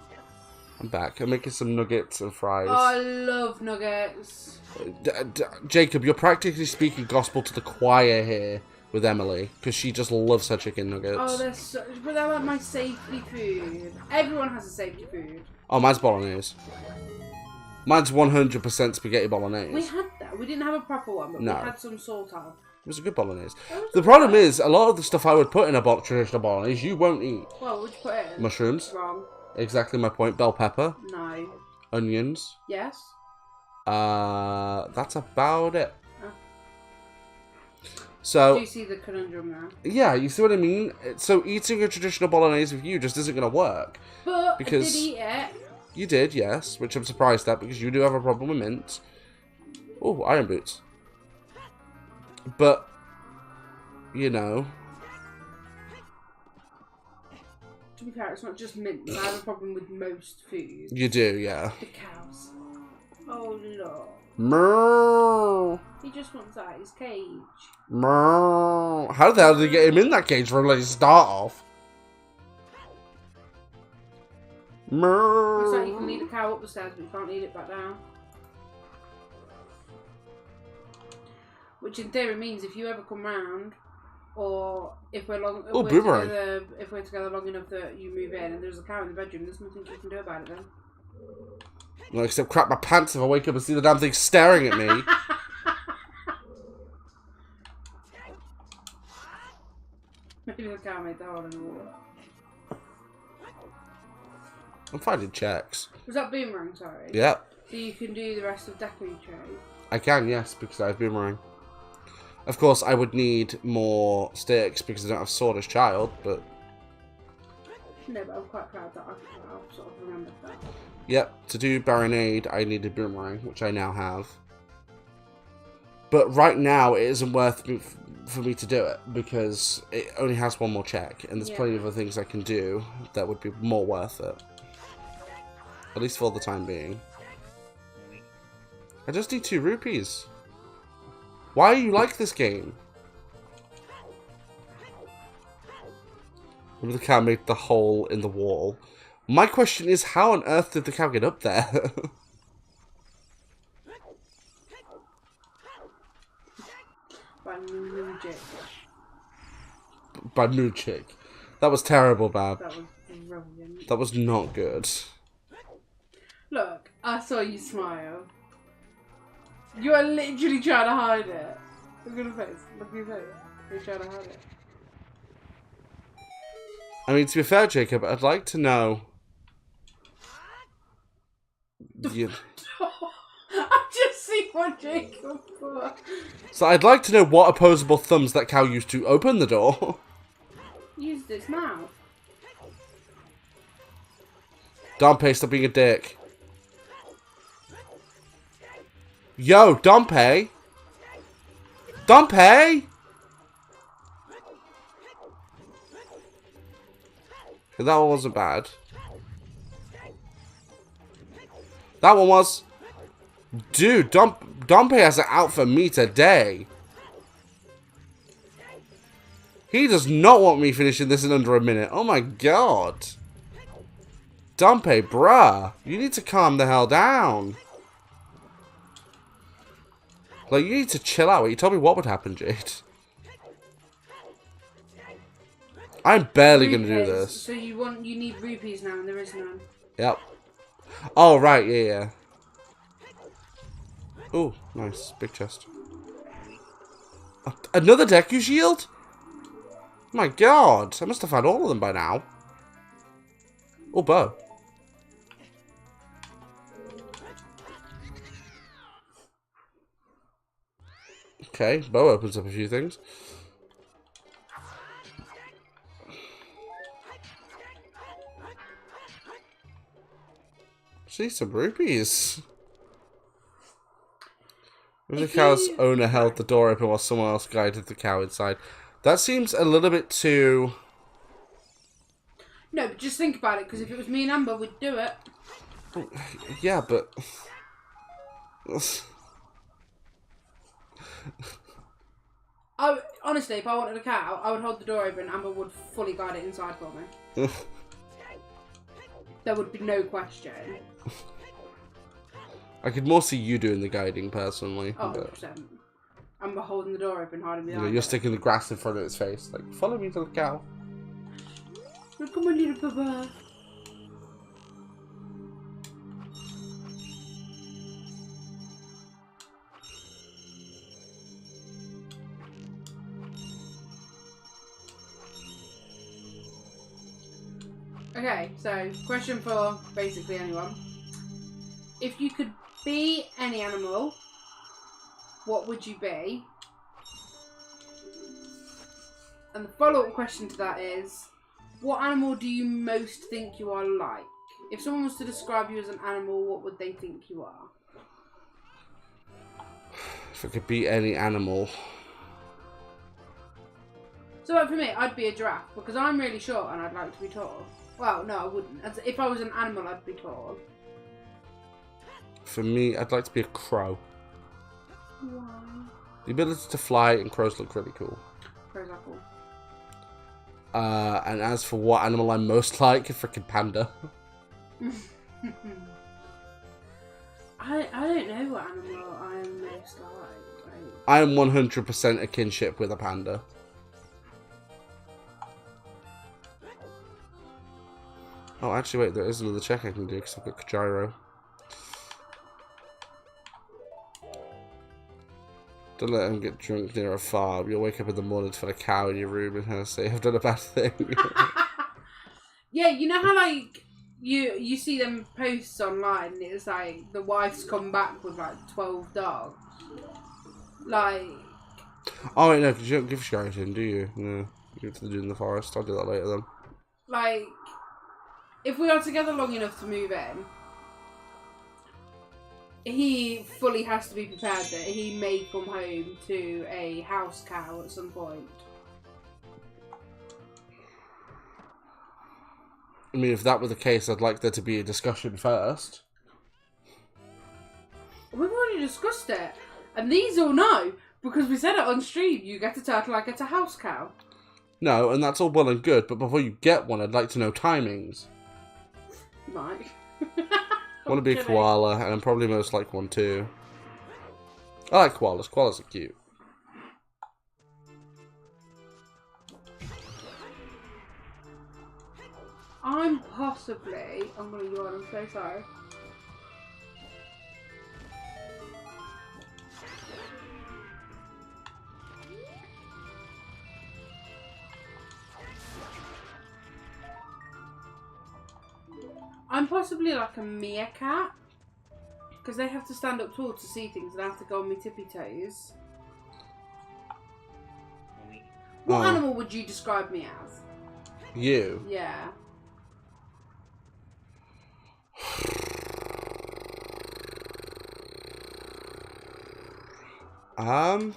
I'm back. I'm making some nuggets and fries. Oh, I love nuggets. Jacob, you're practically speaking gospel to the choir here with Emily, because she just loves her chicken nuggets. Oh, but they're like my safety food. Everyone has a safety food. Oh, mine's bolognese. Mine's 100% spaghetti bolognese. We had that. We didn't have a proper one, but No. we had some salt on. It was a good bolognese. The problem is, a lot of the stuff I would put in a traditional bolognese, you won't eat. Well, what would you put it in? Mushrooms. Wrong. Exactly my point. Bell pepper. No. Onions. Yes. That's about it. Oh. So, Do you see the conundrum now? yeah, you see what I mean? So eating a traditional bolognese with you just isn't going to work. But Because I did eat it. You did, yes, which I'm surprised at because you do have a problem with mint. Oh, iron boots. But, you know. To be fair, it's not just mint. I have a problem with most food. You do, yeah. The cows. Oh, Lord. Moo. He just wants out of his cage. Moo. How the hell did they get him in that cage from like start off? Moo. Looks like you can lead a cow up the stairs, but you can't lead it back down. Which in theory means if you ever come round, or if we're together long enough that you move in and there's a cow in the bedroom, there's nothing you can do about it then. Well, except crap my pants if I wake up and see the damn thing staring at me. Maybe the cow made the hole in the wall. I'm finding checks. Was that boomerang, sorry? Yeah. So you can do the rest of Deku Trade? I can, yes, because I have boomerang. Of course, I would need more sticks because I don't have sword as child, but... No, but I'm quite proud that I'll sort of remember that. Yep, to do Baronade, I needed boomerang, which I now have. But right now, it isn't worth for me to do it, because it only has one more check, and there's plenty of other things I can do that would be more worth it. At least for the time being. I just need 2 rupees. Why do you like this game? Maybe the cow made the hole in the wall. My question is, how on earth did the cow get up there? By Moojik. By Moojik. That was terrible, Bab. That was brilliant. That was not good. Look, I saw you smile. You are literally trying to hide it. Look at your face. Look at your face. You're trying to hide it. I mean, to be fair, Jacob, I'd like to know... I've just seen what Jacob put. So I'd like to know what opposable thumbs that cow used to open the door. Used its mouth. Dompe, stop being a dick. Yo, Dompe! Dompe! That one wasn't bad. That one was. Dude, Dompe has it out for me today. He does not want me finishing this in under a minute. Oh my god. Dompe, bruh. You need to calm the hell down. Like, you need to chill out. You told me what would happen, Jade. I'm barely going to do this. So you need rupees now and there is none. Yep. Oh, right. Yeah. Oh, nice. Big chest. Another Deku shield? My god. I must have had all of them by now. Oh, bow. Okay, bow opens up a few things. See, some rupees. The cow's owner held the door open while someone else guided the cow inside. That seems a little bit too... No, but just think about it, because if it was me and Amber, we'd do it. Yeah, but... Honestly, if I wanted a cow, I would hold the door open. Amber would fully guide it inside for me. There would be no question. I could more see you doing the guiding personally. Oh, 100%. Amber holding the door open, hiding behind you're it. sticking the grass in front of its face. Like, follow me to the cow. Come on, little papa. Okay, so question for basically anyone. If you could be any animal, what would you be? And the follow-up question to that is, what animal do you most think you are like? If someone was to describe you as an animal, what would they think you are? If I could be any animal. So like for me, I'd be a giraffe, because I'm really short and I'd like to be tall. Well, no, I wouldn't. If I was an animal, I'd be tall. For me, I'd like to be a crow. Why? The ability to fly and crows look really cool. Crows are cool. And as for what animal I'm most like, a freaking panda. I don't know what animal I'm most like. I am 100% a kinship with a panda. Oh, actually, wait, there is another check I can do because I've got gyro. Don't let him get drunk near a farm. You'll wake up in the morning to find a cow in your room and her say, I've done a bad thing. Yeah, you know how, like, you see them posts online, it's like, the wife's come back with, like, 12 dogs. Like... Oh, wait, no, because you don't give skeleton, do you? No, you give it to the dude in the forest. I'll do that later, then. Like, if we are together long enough to move in, he fully has to be prepared that he may come home to a house cow at some point. I mean, if that were the case, I'd like there to be a discussion first. We've already discussed it. And these all know, because we said it on stream, you get a turtle, I get a house cow. No, and that's all well and good, but before you get one, I'd like to know timings. You might. I want to be a koala, and I'm probably most like one too. I like koalas. Koalas are cute. I'm possibly... I'm going to yawn, I'm so sorry. I'm possibly like a meerkat. Because they have to stand up tall to see things and I have to go on my tippy toes. What animal would you describe me as? You? Yeah. I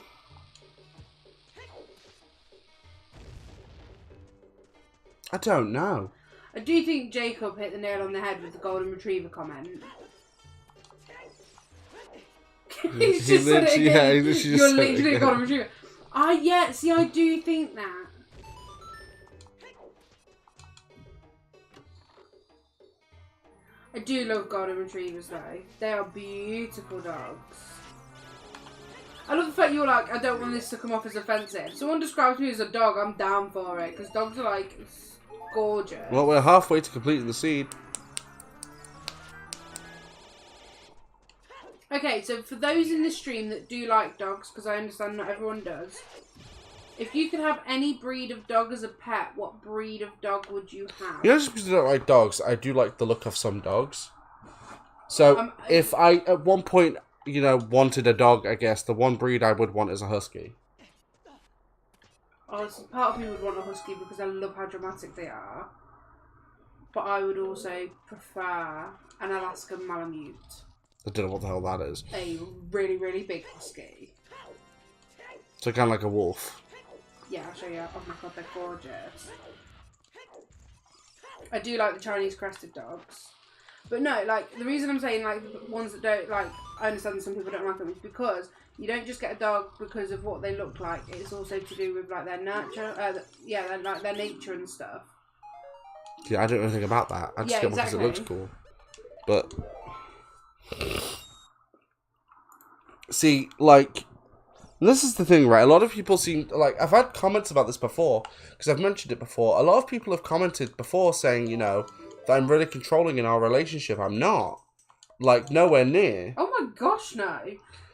don't know. I do think Jacob hit the nail on the head with the golden retriever comment. He's just said it again. Yeah, he literally just You're said it literally a again. golden retriever. Yeah, see, I do think that. I do love golden retrievers though. They are beautiful dogs. I love the fact you're like, I don't want this to come off as offensive. Someone describes me as a dog, I'm down for it. Because dogs are like, gorgeous. Well, we're halfway to completing the seed. Okay, so for those in the stream that do like dogs, because I understand not everyone does, if you could have any breed of dog as a pet, what breed of dog would you have? You know, just because I don't like dogs, I do like the look of some dogs. So, if I, at one point, you know, wanted a dog, I guess, the one breed I would want is a husky. Oh, so part of me would want a husky because I love how dramatic they are. But I would also prefer an Alaskan Malamute. I don't know what the hell that is. A really, really big husky. So kind of like a wolf. Yeah, I'll show you. Oh my god, they're gorgeous. I do like the Chinese crested dogs. But no, like, the reason I'm saying, like, the ones that don't, like, I understand some people don't like them, is because you don't just get a dog because of what they look like. It's also to do with, like, their nurture, like, their nature and stuff. Yeah, I don't know anything about that. I just get one because it looks cool. But... see, like... this is the thing, right? A lot of people seem... like, I've had comments about this before, because I've mentioned it before. A lot of people have commented before saying, you know, that I'm really controlling in our relationship. I'm not. Like, nowhere near. Oh my gosh, no.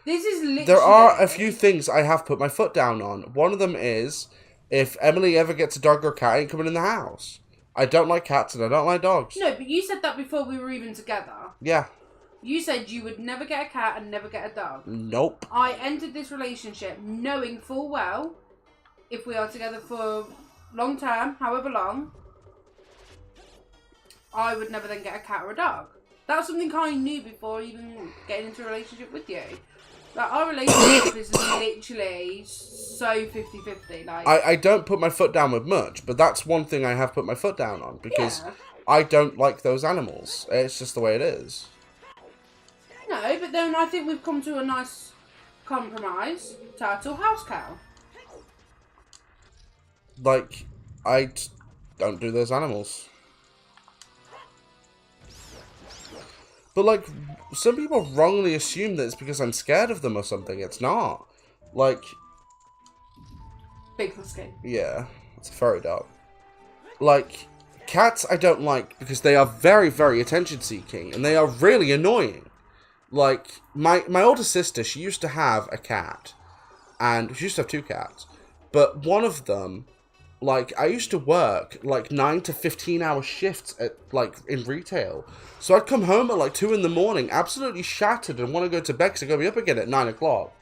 This is literally... there are a few things I have put my foot down on. One of them is, if Emily ever gets a dog or a cat, I ain't coming in the house. I don't like cats and I don't like dogs. No, but you said that before we were even together. Yeah. You said you would never get a cat and never get a dog. Nope. I entered this relationship knowing full well, if we are together for long term, however long, I would never then get a cat or a dog. That's something I knew before even getting into a relationship with you. Like, our relationship is literally so 50-50. Like, I don't put my foot down with much, but that's one thing I have put my foot down on, because I don't like those animals. It's just the way it is. No, but then I think we've come to a nice compromise. Turtle, house cow. Like, don't do those animals. But, like, some people wrongly assume that it's because I'm scared of them or something. It's not. Like... big husky. yeah, it's a furry dog. Like, cats I don't like because they are very, very attention-seeking, and they are really annoying. Like, my older sister, she used to have a cat, and she used to have 2 cats, but one of them, like, I used to work, like, 9 to 15-hour shifts at, like, in retail, so I'd come home at, like, 2 in the morning, absolutely shattered, and want to go to bed because I'd go be up again at 9 o'clock.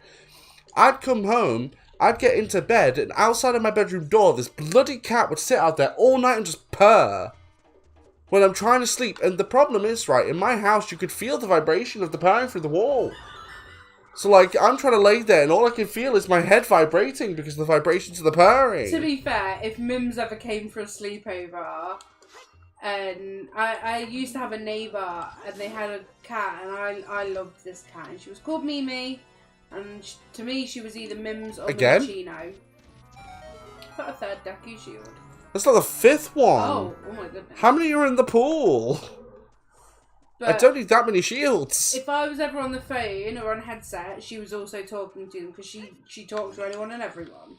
I'd come home, I'd get into bed, and outside of my bedroom door, this bloody cat would sit out there all night and just purr when I'm trying to sleep. And the problem is, right, in my house, you could feel the vibration of the purring through the wall. So, like, I'm trying to lay there, and all I can feel is my head vibrating because of the vibrations of the purring. To be fair, if Mims ever came for a sleepover, and I used to have a neighbour, and they had a cat, and I loved this cat, and she was called Mimi, and to me, she was either Mims or Chino. Is that a 3rd Deku shield? That's not the 5th one. Oh my goodness. How many are in the pool? But I don't need that many shields. if I was ever on the phone or on headset, she was also talking to them, because she talks to anyone and everyone.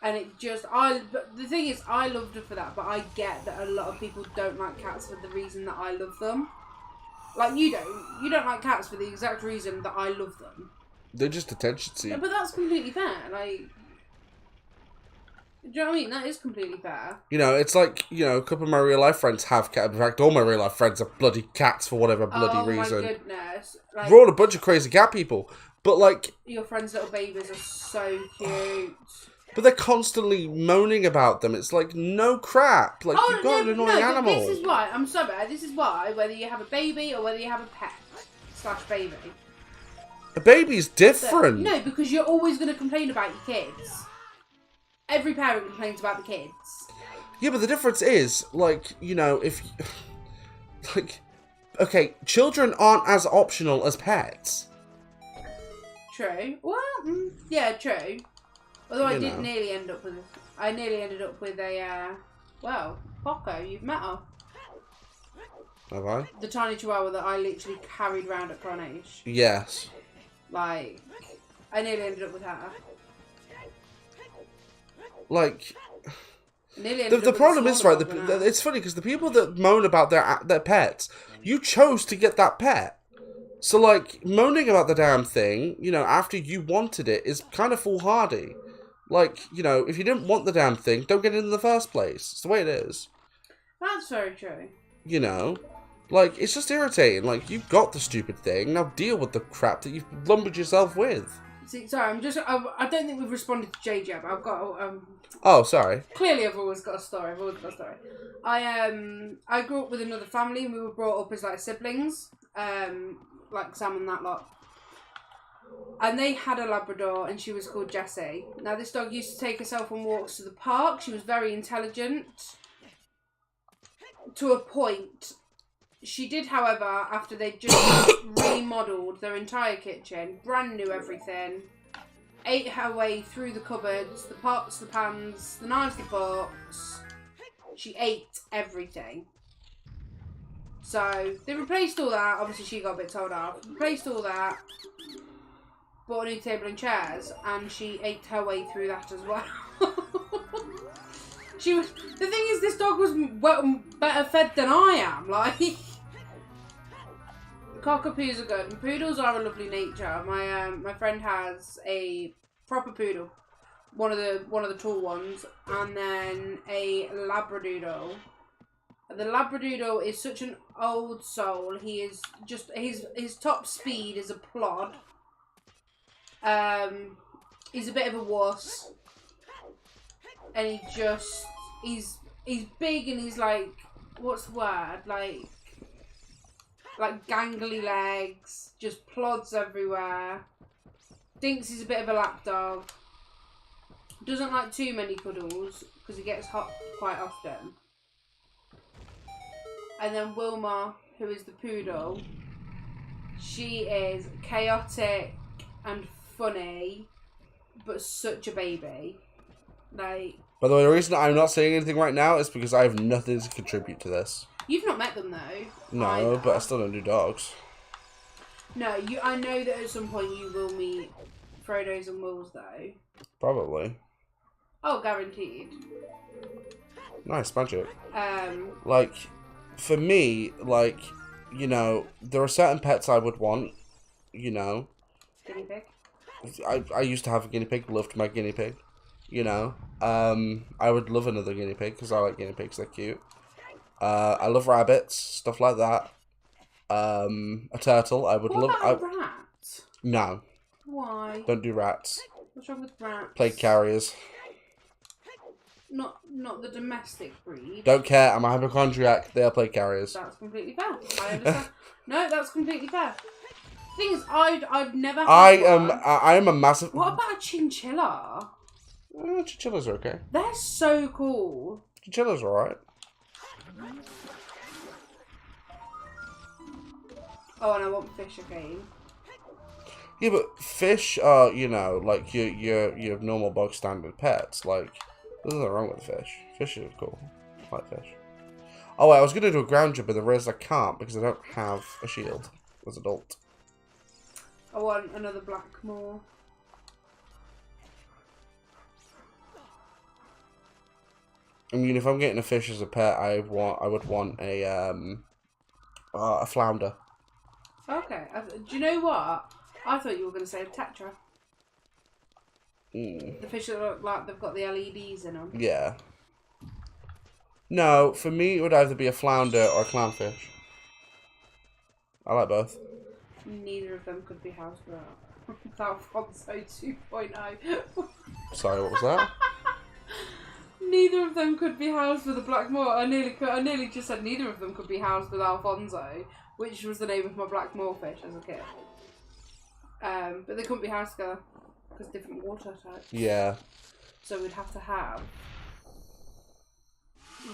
And it just, but the thing is, I loved her for that, but I get that a lot of people don't like cats for the reason that I love them. Like, you don't like cats for the exact reason that I love them. They're just attention-seeking. Yeah, but that's completely fair, like... do you know what I mean? That is completely fair. You know, it's like, you know, a couple of my real-life friends have cats. In fact, all my real-life friends are bloody cats for whatever bloody reason. Oh my goodness. Like, we're all a bunch of crazy cat people. But, like... your friend's little babies are so cute. But they're constantly moaning about them. It's like, no crap. Like, you've got an annoying animal. This is why, I'm sorry, this is why, whether you have a baby or whether you have a pet / baby. A baby's different. No, because you're always going to complain about your kids. Every parent complains about the kids. Yeah, but the difference is, like, you know, if... like, okay, children aren't as optional as pets. True. Well, yeah, true. Although I did know. nearly end up with... I nearly ended up with a, well, Poco, you've met her. Have I? The tiny chihuahua that I literally carried around at Coronation. Yes. Like, I nearly ended up with her. Like... Nearly ended The up with a problem is, right, smaller dog than her. it's funny because the people that moan about their pets, you chose to get that pet. So, like, moaning about the damn thing, you know, after you wanted it is kind of foolhardy. Like, you know, if you didn't want the damn thing, don't get it in the first place. It's the way it is. That's very true. You know? Like, it's just irritating. Like, you got the stupid thing, now deal with the crap that you've lumbered yourself with. See, sorry, I don't think we've responded to JJ yet, but I've got, Oh, sorry. clearly I've always got a story, I grew up with another family and we were brought up as, like, siblings, like Sam and that lot. And they had a Labrador and she was called Jessie. Now, this dog used to take herself on walks to the park. She was very intelligent. To a point. She did, however, after they'd just remodelled their entire kitchen, brand new everything, ate her way through the cupboards, the pots, the pans, the knives, the forks. She ate everything. So, they replaced all that. Obviously, she got a bit told off. Replaced all that. Bought a new table and chairs. And she ate her way through that as well. She was... The thing is, this dog was better fed than I am. Like... Cockapoos are good. And poodles are a lovely nature. My friend has a proper poodle. One of the tall ones. And then a Labradoodle. The Labradoodle is such an old soul. He is just... His top speed is a plod. He's a bit of a wuss. And he's big and he's like... What's the word? Like gangly legs. Just plods everywhere. Thinks he's a bit of a lapdog. Doesn't like too many cuddles. Because he gets hot quite often. And then Wilma, who is the poodle, she is chaotic and funny, but such a baby. Like... By the way, the reason I'm not saying anything right now is because I have nothing to contribute to this. You've not met them, though. No, either. but I still don't do dogs. No, I know that at some point you will meet Frodo's and Will's, though. Probably. Oh, guaranteed. Nice, magic. Like... For me, like, you know, there are certain pets I would want, you know. Guinea pig? I used to have a guinea pig, loved my guinea pig, you know. I would love another guinea pig because I like guinea pigs, they're cute. I love rabbits, stuff like that. A turtle, I would love... What about a rat? No. Why? Don't do rats. What's wrong with rats? Plague carriers. Not the domestic breed. Don't care, I'm a hypochondriac, they are plague carriers. That's completely fair. I understand. No, that's completely fair. Thing is, I've never had I am a massive... What about a chinchilla? Chinchillas are okay. They're so cool. Chinchillas are alright. Oh, and I want fish again. Yeah, but fish are, you know, like your normal bog standard pets. Like, there's nothing wrong with fish. Fish are cool. I like fish. Oh, wait, I was going to do a ground jump, but the realised I can't because I don't have a shield as adult. I want another Blackmore. I mean, if I'm getting a fish as a pet, I would want a flounder. Okay. Do you know what? I thought you were going to say a tetra. The fish that look like they've got the LEDs in them. Yeah. No, for me it would either be a flounder or a clownfish. I like both. Neither of them could be housed without Alfonso 2.0. Sorry, what was that? Neither of them could be housed with a Blackmore. I nearly just said neither of them could be housed with Alfonso, which was the name of my Blackmore fish as a kid. But they couldn't be housed together because different water types. Yeah. So we'd have to have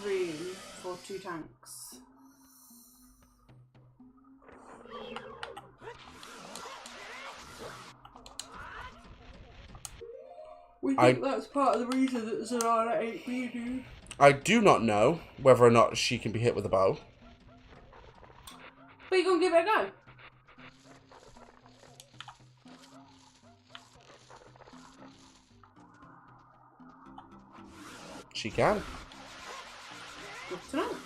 room for 2 tanks. We think that's part of the reason that Zelda ain't being used. I do not know whether or not she can be hit with a bow. But you're going to give it a go. She can. Good to know.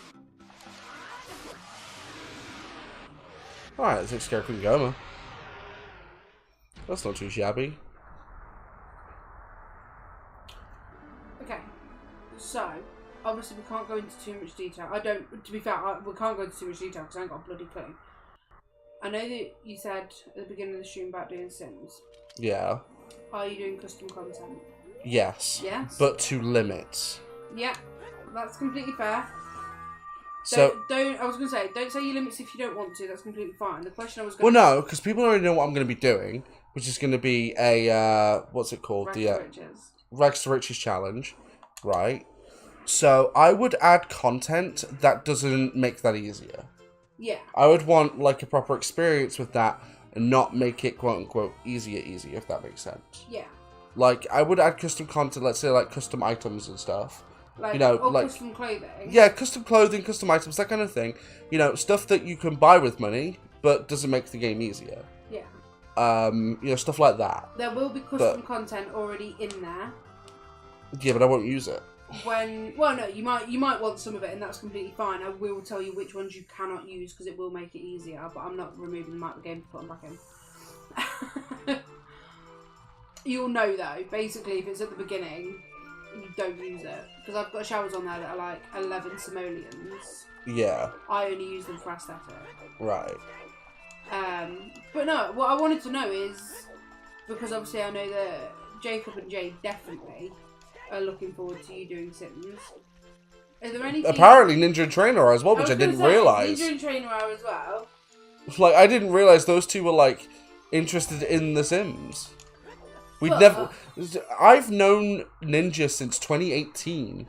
Alright, let's take Scarecrow Goma. That's not too shabby. Okay. So, obviously we can't go into too much detail. To be fair, we can't go into too much detail because I ain't got a bloody clue. I know that you said at the beginning of the stream about doing Sims. Yeah. Are you doing custom content? Yes. Yes. But to limits. Yeah, that's completely fair. So don't say your limits if you don't want to. That's completely fine. The question I was well, no, because people already know what I'm going to be doing, which is going to be a what's it called? Rags to Riches challenge, right? So I would add content that doesn't make that easier. Yeah. I would want like a proper experience with that and not make it quote unquote easier, if that makes sense. Yeah. Like I would add custom content, let's say like custom items and stuff. Like, you know, or like custom clothing. Yeah, custom clothing, custom items, that kind of thing. You know, stuff that you can buy with money, but doesn't make the game easier. Yeah. You know, stuff like that. There will be custom content already in there. Yeah, but I won't use it. No, you might want some of it, and that's completely fine. I will tell you which ones you cannot use because it will make it easier. But I'm not removing them out of the game to put them back in. You'll know though. Basically, if it's at the beginning, you don't use it because I've got showers on there that are like 11 simoleons. Yeah. I only use them for aesthetic. Right. But no, what I wanted to know is because obviously I know that Jacob and Jay definitely are looking forward to you doing Sims. Is there anything? Apparently, Ninja and Trainer are as well, which I didn't realise. Ninja and Trainer are as well. Like I didn't realise those two were like interested in The Sims. I've known Ninja since 2018,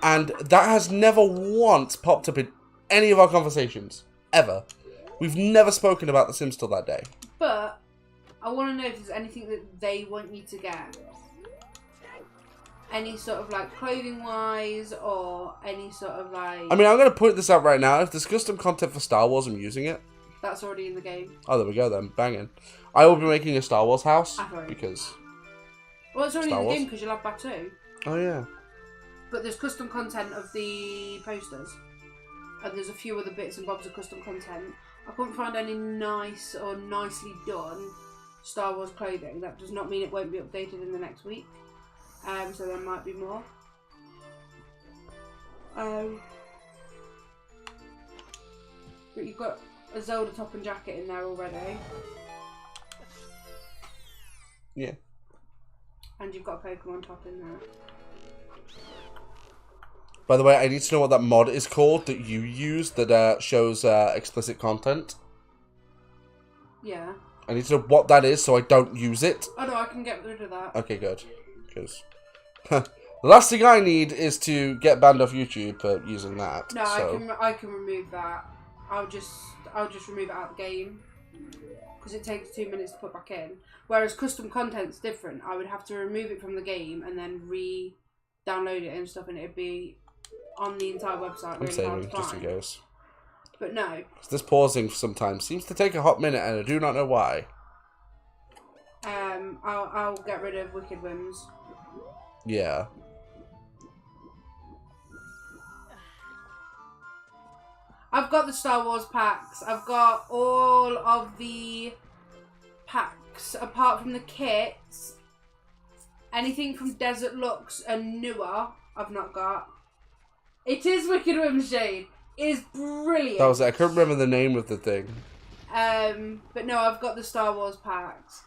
and that has never once popped up in any of our conversations ever. We've never spoken about The Sims till that day. But I want to know if there's anything that they want you to get. Any sort of like clothing wise or any sort of like... I mean, I'm going to put this out right now. If there's custom content for Star Wars, I'm using it. That's already in the game. Oh, there we go then. Banging. I will be making a Star Wars house because... Well, it's already in the game because you'll have Batu. Oh, yeah. But there's custom content of the posters. And there's a few other bits and bobs of custom content. I couldn't find any nice or nicely done Star Wars clothing. That does not mean it won't be updated in the next week. So there might be more. But you've got a Zelda top and jacket in there already. Yeah. And you've got a Pokemon top in there. By the way, I need to know what that mod is called that you use that shows explicit content. Yeah. I need to know what that is so I don't use it. Oh no, I can get rid of that. Okay, good. Because the last thing I need is to get banned off YouTube for using that. No, so. I can remove that. I'll just remove it out of the game because it takes 2 minutes to put back in. Whereas custom content's different. I would have to remove it from the game and then re-download it and stuff, and it'd be on the entire website. I'm saving just in case. But no. This pausing sometimes seems to take a hot minute, and I do not know why. I'll get rid of Wicked Whims. Yeah. I've got the Star Wars packs. I've got all of the packs apart from the kits. Anything from Desert Lux and newer, I've not got. It is Wicked Whims, Jade. It is brilliant. That was it. I couldn't remember the name of the thing. But no, I've got the Star Wars packs.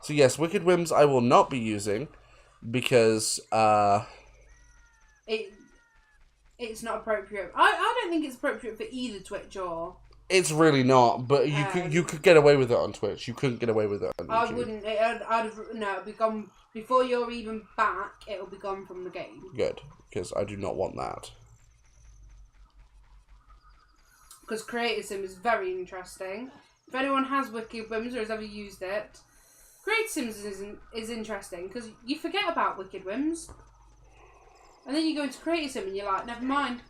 So yes, Wicked Whims I will not be using because it's not appropriate. I don't think it's appropriate for either Twitch or. It's really not, but you could get away with it on Twitch. You couldn't get away with it on YouTube. I wouldn't. It'd be gone before you're even back. It'll be gone from the game. Good, because I do not want that. Because Creative Sim is very interesting. If anyone has Wicked Whims or has ever used it, Create Sims is interesting because you forget about Wicked Whims. And then you go into Create a Sim and you're like, never mind.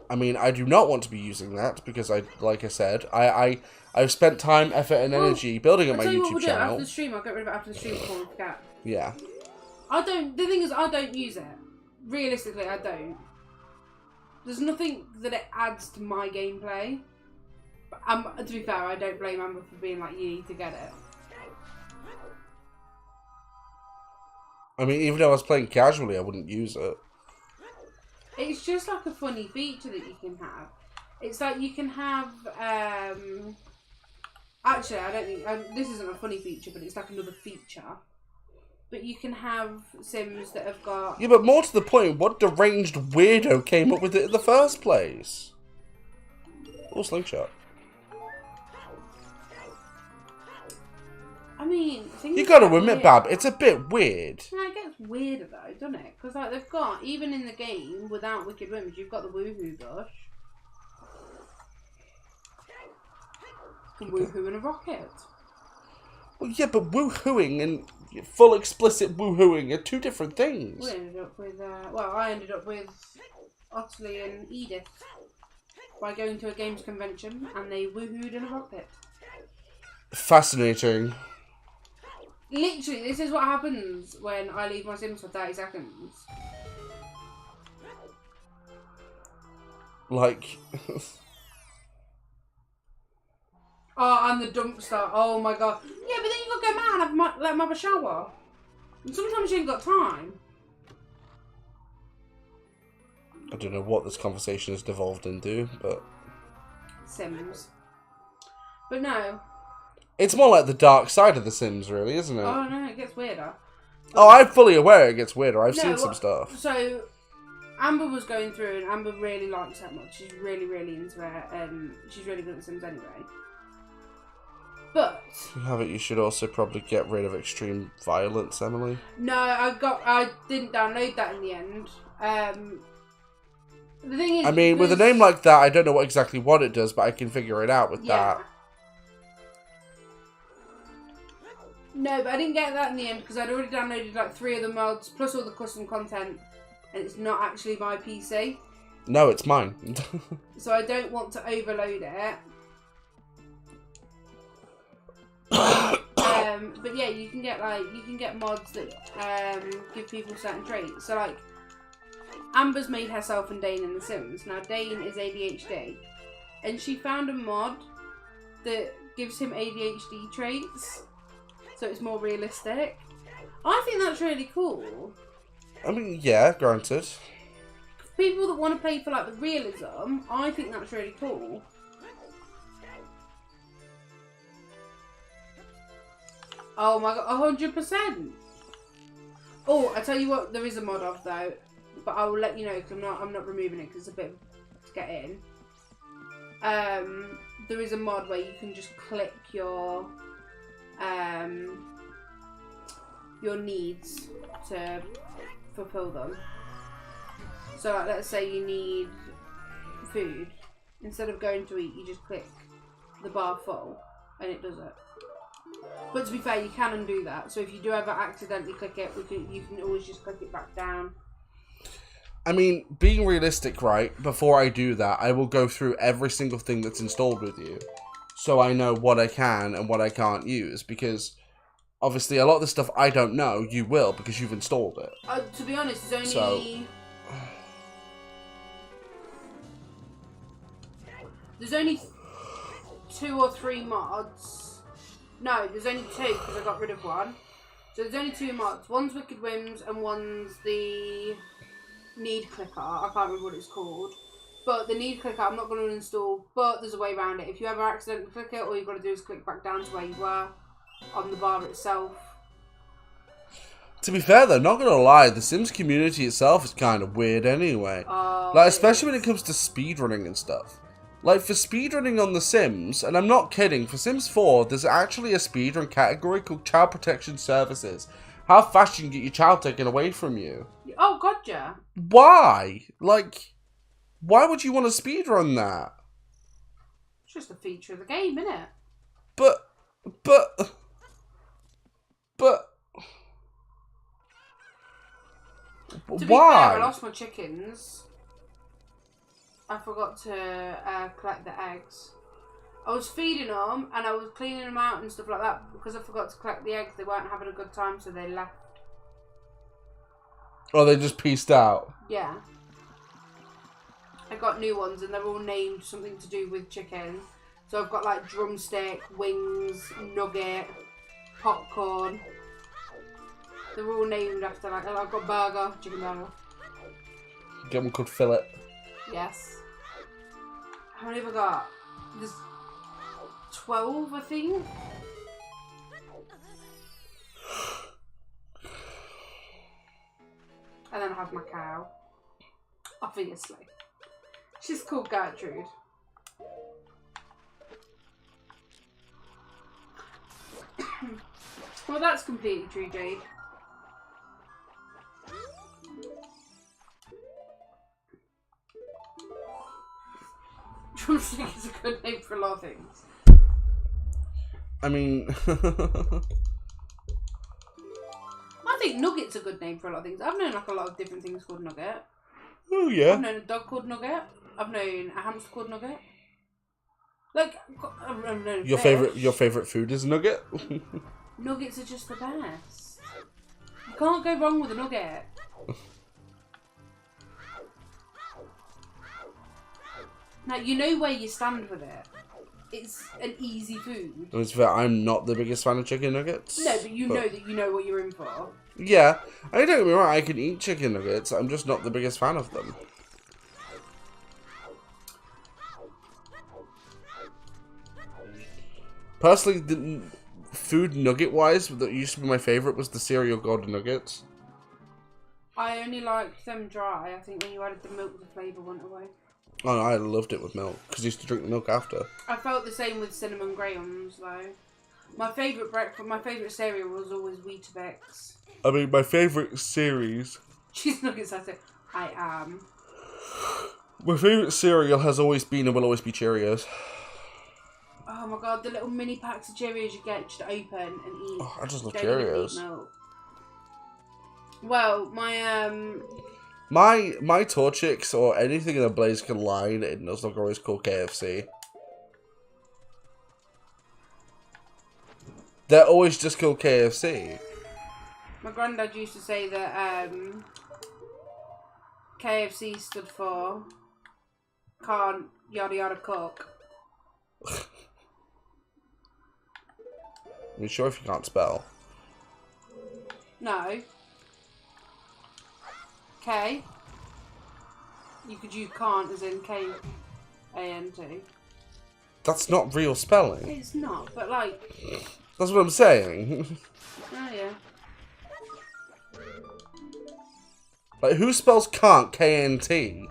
I mean, I do not want to be using that because like I said, I've spent time, effort, and energy building up my YouTube channel. After the stream, I'll get rid of it after the stream before we forget. Yeah. The thing is, I don't use it. Realistically, I don't. There's nothing that it adds to my gameplay. But, to be fair, I don't blame Amber for being like, you need to get it. I mean, even though I was playing casually, I wouldn't use it. It's just like a funny feature that you can have. It's like you can have, actually, I don't think, this isn't a funny feature, but it's like another feature. But you can have Sims that have got... Yeah, but more to the point, what deranged weirdo came up with it in the first place? Oh, slingshot. I mean... You gotta admit, Bab, it's a bit weird. Yeah, it gets weirder though, doesn't it? Because like they've got, even in the game, without Wicked Whims, you've got the woohoo bush. You can woohoo in a rocket. Well, yeah, but woohooing and full explicit woohooing are two different things. We ended up with, I ended up with Ottilie and Edith by going to a games convention and they woohooed in a rocket. Fascinating. Literally, this is what happens when I leave my Sims for 30 seconds. Like... Oh, and the dumpster. Oh my god. Yeah, but then you gotta go mad and let him have a shower. And sometimes you ain't got time. I don't know what this conversation has devolved into, but... Sims. But no. It's more like the dark side of The Sims, really, isn't it? Oh no, it gets weirder. Oh, I'm fully aware it gets weirder. I've seen some stuff. So, Amber was going through, and Amber really likes it much. She's really, really into it, and she's really good at Sims anyway. But If you have it, you should also probably get rid of extreme violence, Emily. no, I didn't download that in the end. The thing is, I mean, with a name like that, I don't know exactly what it does, but I can figure it out with that. No, but I didn't get that in the end because I'd already downloaded like 3 of the mods plus all the custom content, and it's not actually my PC. No, it's mine. So I don't want to overload it. But yeah, you can get mods that give people certain traits. So like, Amber's made herself and Dane in The Sims. Now Dane is ADHD, and she found a mod that gives him ADHD traits, so it's more realistic. I think that's really cool. I mean, yeah, granted. People that want to play for like the realism, I think that's really cool. Oh my god, 100%. Oh, I tell you what, there is a mod of though, but I will let you know because I'm not removing it because it's a bit to get in. There is a mod where you can just click your needs to fulfill them. So like, let's say you need food. Instead of going to eat, you just click the bar full and it does it. But to be fair, you can undo that. So if you do ever accidentally click it, you can always just click it back down. I mean, being realistic, right, before I do that, I will go through every single thing that's installed with you. So I know what I can and what I can't use. Because, obviously, a lot of the stuff I don't know, you will, because you've installed it. To be honest, there's only 2 or 3 mods. No, there's only 2 because I got rid of one. So there's only 2 mods. One's Wicked Whims and one's the Need Clicker. I can't remember what it's called. But the Need Clicker I'm not going to uninstall, but there's a way around it. If you ever accidentally click it, all you've got to do is click back down to where you were on the bar itself. To be fair though, not gonna lie, the Sims community itself is kind of weird anyway. Like, especially when it comes to speedrunning and stuff. Like, for speedrunning on The Sims, and I'm not kidding, for Sims 4, there's actually a speedrun category called Child Protection Services. How fast you can get your child taken away from you. Oh, gotcha. Why? Like, why would you want to speedrun that? It's just a feature of the game, innit? But, But To be why? fair, I lost my chickens. I forgot to collect the eggs. I was feeding them and I was cleaning them out and stuff like that. Because I forgot to collect the eggs, they weren't having a good time, so they left. Oh, they just pieced out. Yeah. I got new ones and they're all named something to do with chicken. So I've got like drumstick, wings, nugget, popcorn. They're all named after like, I've got burger, chicken burger. Get one called fillet. Yes. How many have I got? There's 12, I think. And then I have my cow. Obviously. She's called Gertrude. Well, that's completely true, Jade. Drumstick is a good name for a lot of things. I mean... I think Nugget's a good name for a lot of things. I've known like a lot of different things called Nugget. Oh, yeah. I've known a dog called Nugget. I've known a hamster called Nugget. Like, I've known Your favorite food is nugget? Nuggets are just the best. You can't go wrong with a nugget. Now, you know where you stand with it. It's an easy food. It's fair, I'm not the biggest fan of chicken nuggets. No, but you know that you know what you're in for. Yeah. I don't get me wrong, I can eat chicken nuggets. I'm just not the biggest fan of them. Personally, the food nugget-wise, that used to be my favourite was the cereal golden nuggets. I only liked them dry. I think when you added the milk, the flavour went away. Oh, no, I loved it with milk, because I used to drink the milk after. I felt the same with cinnamon grahams, though. My favourite cereal was always Weetabix. I mean, my favourite series... Cheese nuggets, that's it. I am. My favourite cereal has always been and will always be Cheerios. Oh my god, the little mini packs of Cheerios you get just open and eat. Oh, I just love Don't even Cheerios. eat milk. Well, my My Torchix or anything in a Blaziken line in Nuzlocke always called KFC. They're always just called KFC. my granddad used to say that KFC stood for can't yada yada cook. I mean, sure, if you can't spell. No. K. You could use can't as in K-A-N-T. That's not real spelling. It's not, but like... That's what I'm saying. Oh yeah. Like, who spells can't K-N-T?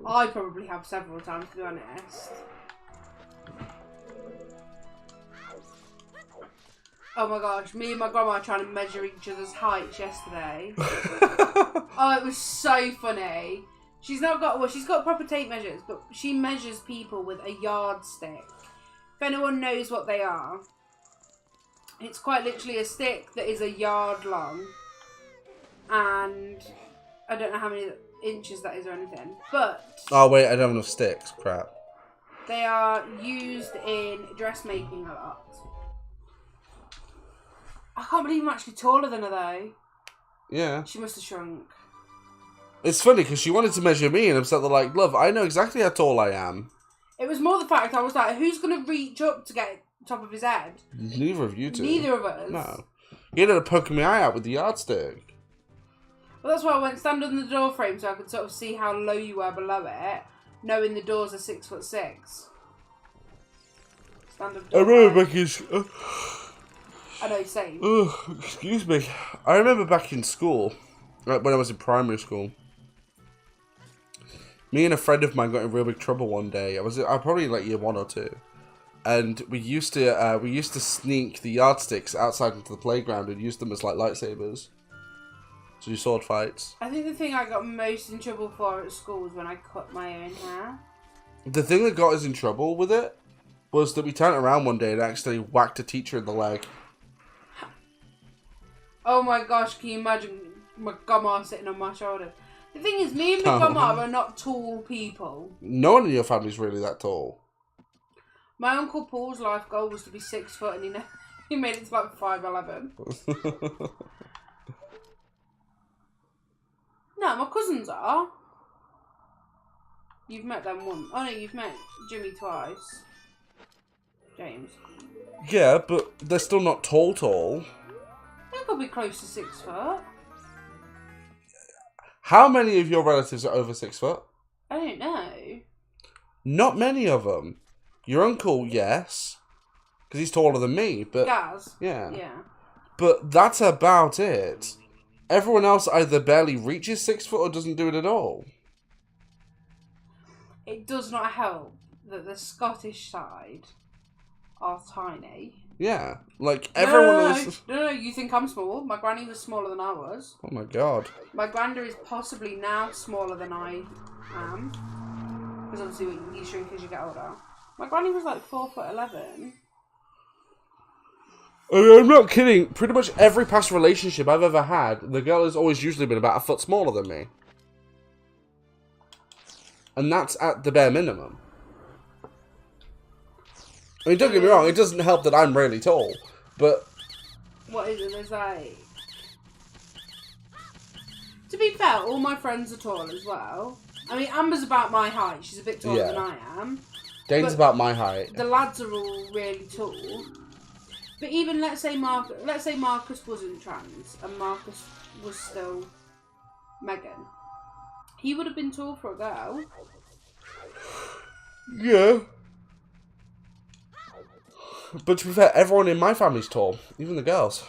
I probably have several times, to be honest. Oh my gosh, me and my grandma are trying to measure each other's heights yesterday. Oh, it was so funny. She's got proper tape measures, but she measures people with a yardstick. If anyone knows what they are, it's quite literally a stick that is a yard long. And I don't know how many inches that is or anything. But... Oh, wait, I don't have enough sticks. Crap. they are used in dressmaking a lot. I can't believe I'm actually taller than her, though. Yeah. She must have shrunk. It's funny, because she wanted to measure me, and I'm sat there like, love, I know exactly how tall I am. It was more the fact I was like, who's going to reach up to get top of his head? Neither of you two. Neither of us. No. You ended up poking my eye out with the yardstick. Well, that's why I went stand on the door frame so I could sort of see how low you were below it, knowing the doors are 6'6". Stand up door I remember frame. back in... I know, same. Excuse me. I remember back in school, like when I was in primary school, me and a friend of mine got in real big trouble one day. I probably like year 1 or 2, and we used to sneak the yardsticks outside into the playground and use them as like lightsabers to do sword fights. I think the thing I got most in trouble for at school was when I cut my own hair. The thing that got us in trouble with it was that we turned around one day and actually whacked a teacher in the leg. Oh my gosh, can you imagine my grandma sitting on my shoulder? The thing is, me and my grandma are not tall people. No one in your family's really that tall. My Uncle Paul's life goal was to be 6 foot and he made it to like 5'11". No, my cousins are. You've met them once. Oh no, you've met Jimmy twice. James. Yeah, but they're still not tall. They could be close to 6 foot. How many of your relatives are over 6 foot? I don't know. Not many of them. Your uncle, yes. Because he's taller than me, but... Gaz? Yeah. Yeah. But that's about it. Everyone else either barely reaches 6 foot or doesn't do it at all. It does not help that the Scottish side are tiny. Yeah. Like, everyone is... No, you think I'm small. My granny was smaller than I was. Oh my god. My granda is possibly now smaller than I am. Because obviously you shrink as you get older. My granny was like 4'11". I'm not kidding. Pretty much every past relationship I've ever had, the girl has always usually been about a foot smaller than me. And that's at the bare minimum. I mean, don't get me wrong, it doesn't help that I'm really tall, but... What is it? There's like... To be fair, all my friends are tall as well. I mean, Amber's about my height. She's a bit taller than I am. Dane's about my height. The lads are all really tall. But even, let's say Marcus wasn't trans, and Marcus was still Megan. He would have been tall for a girl. Yeah. But to be fair, everyone in my family's tall. Even the girls.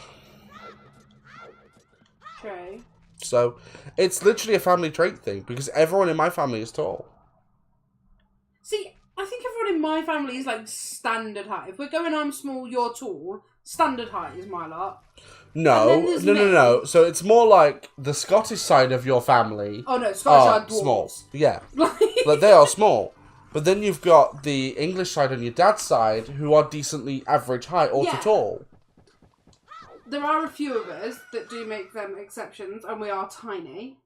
True. So, it's literally a family trait thing, because everyone in my family is tall. See, I think everyone in my family is like standard height. If we're going I'm small, you're tall, standard height is my lot. No. So it's more like the Scottish side of your family. Oh no, Scottish are dwarves. Small. Yeah. Like they are small. But then you've got the English side on your dad's side who are decently average height or to tall. There are a few of us that do make them exceptions, and we are tiny.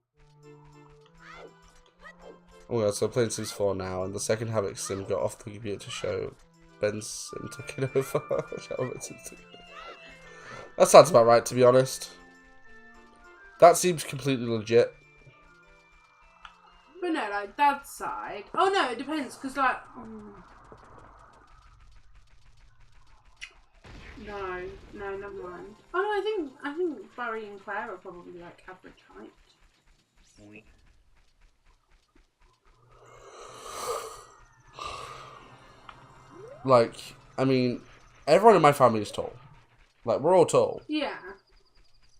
Oh my god, so I'm playing Sims 4 now, and the second Havoc sim got off the computer to show Ben's sim took it over. That sounds about right, to be honest. That seems completely legit. But no, like, dad's side... Oh no, it depends, because like... No, never mind. Oh no, I think Barry and Claire are probably like average height. Like, I mean, everyone in my family is tall. Like, we're all tall. Yeah.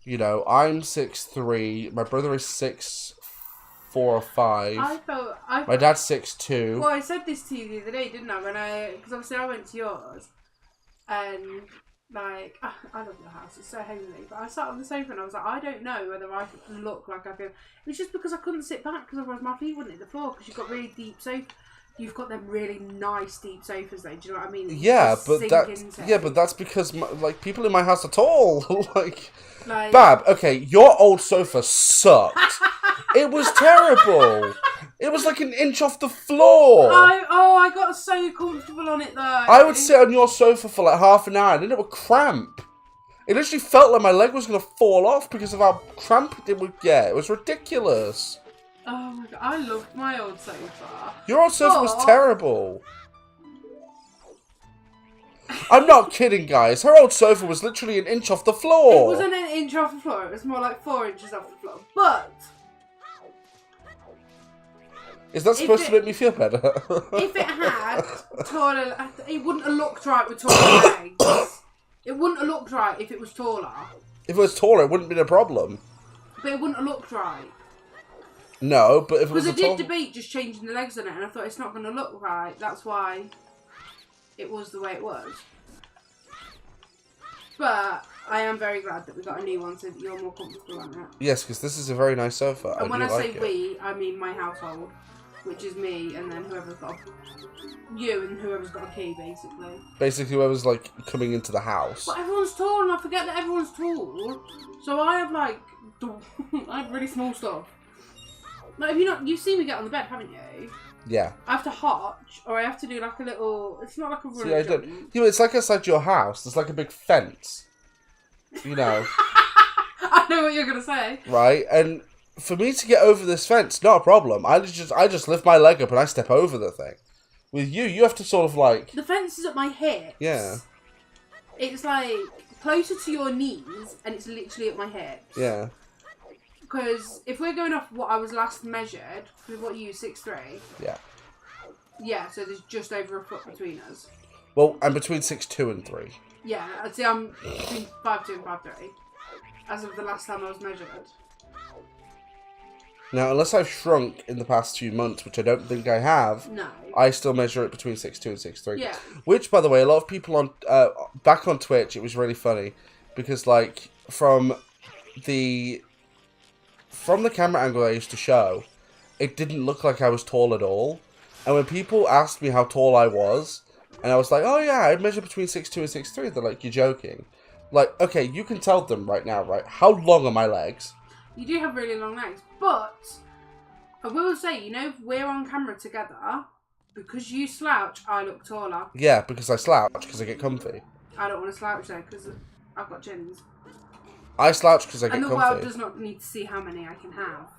You know, I'm 6'3", my brother is 6'4" or 5". My dad's 6'2". Well, I said this to you the other day, didn't I? Because obviously I went to yours, and like, I love your house, it's so homely, but I sat on the sofa and I was like, I don't know whether I look like I feel. It was just because I couldn't sit back, because otherwise my feet wouldn't hit the floor, because you've got really deep sofa. You've got them really nice deep sofas though, do you know what I mean? Yeah, but that's because like people in my house are tall. like Bab, okay, your old sofa sucked. It was terrible. It was like an inch off the floor. I got so comfortable on it though. I would sit on your sofa for like half an hour and then it would cramp. It literally felt like my leg was going to fall off because of how cramped it would get. It was ridiculous. Oh my god, I loved my old sofa. Your old sofa was terrible. I'm not kidding, guys. Her old sofa was literally an inch off the floor. It wasn't an inch off the floor. It was more like 4 inches off the floor. But... Is that supposed to make me feel better? If it had taller... It wouldn't have looked right with taller legs. It wouldn't have looked right if it was taller. If it was taller, it wouldn't be a problem. But it wouldn't have looked right. No, but if it was Because I did debate just changing the legs on it, and I thought it's not going to look right. That's why it was the way it was. But I am very glad that we got a new one so that you're more comfortable on it. Yes, because this is a very nice sofa. And when I say we, I mean my household. which is me, and then whoever's got you and whoever's got a key, basically. Basically, whoever's like coming into the house. But everyone's tall, and I forget that everyone's tall. So I have like, I have really small stuff. Like, you've seen me get on the bed, haven't you? Yeah. I have to hotch, or I have to do like a little. It's not like a run. See, I don't. Yeah, it's like outside your house. There's like a big fence. You know. I know what you're gonna say. Right, and for me to get over this fence, not a problem. I just lift my leg up and I step over the thing. With you have to sort of like... The fence is at my hips. Yeah. It's like closer to your knees, and it's literally at my hips. Yeah. Because if we're going off what I was last measured, what are you, 6'3"? Yeah. Yeah, so there's just over a foot between us. Well, I'm between 6'2" and 3. Yeah, I'd say I'm between 5'2" and 5'3", as of the last time I was measured. Now, unless I've shrunk in the past few months, which I don't think I have, no, I still measure it between 6'2" and 6'3". Yeah. Which, by the way, a lot of people on back on Twitch, it was really funny because, like, from the camera angle I used to show, it didn't look like I was tall at all. And when people asked me how tall I was, and I was like, "Oh yeah, I measure between 6'2" and 6'3", they're like, "You're joking." Like, okay, you can tell them right now, right? How long are my legs? You do have really long legs, but I will say, if we're on camera together, because you slouch, I look taller. Yeah, because I slouch, because I get comfy. I don't want to slouch though, because I've got chins. I slouch because I get comfy. And the comfy. world does not need to see how many I can have.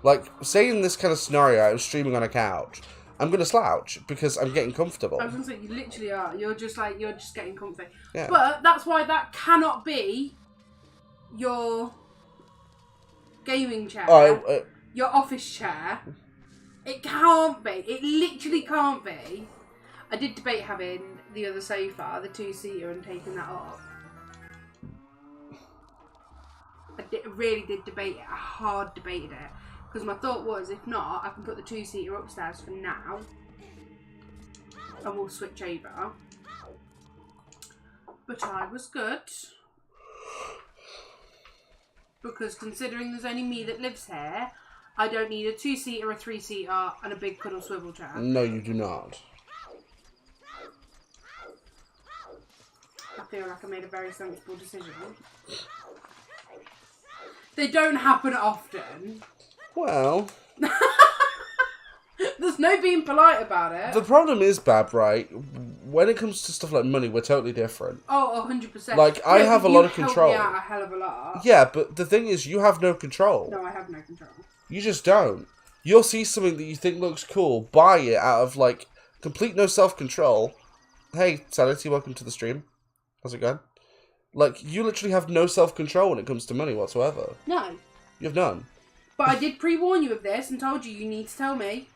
Like, say in this kind of scenario, I was streaming on a couch, I'm going to slouch because I'm getting comfortable. I was going to say, you literally are. You're just getting comfy. Yeah. But that's why that cannot be your gaming chair, your office chair. It can't be. It literally can't be. I did debate having the other sofa, the 2-seater, and taking that up. I really did debate it. I hard debated it. Because my thought was, if not, I can put the 2-seater upstairs for now. And we'll switch over. But I was good. Because considering there's only me that lives here, I don't need a 2-seater, a 3-seater, and a big cuddle swivel chair. No, you do not. I feel like I made a very sensible decision. They don't happen often. Well... There's no being polite about it. The problem is, Bab, right? When it comes to stuff like money, we're totally different. Oh, 100%. Like, I have a lot of control. You help me out a hell of a lot. Yeah, but the thing is, you have no control. No, I have no control. You just don't. You'll see something that you think looks cool, buy it out of, like, complete no self-control. Hey, Sanity, welcome to the stream. How's it going? Like, you literally have no self-control when it comes to money whatsoever. No. You have none. But I did pre-warn you of this and told you need to tell me.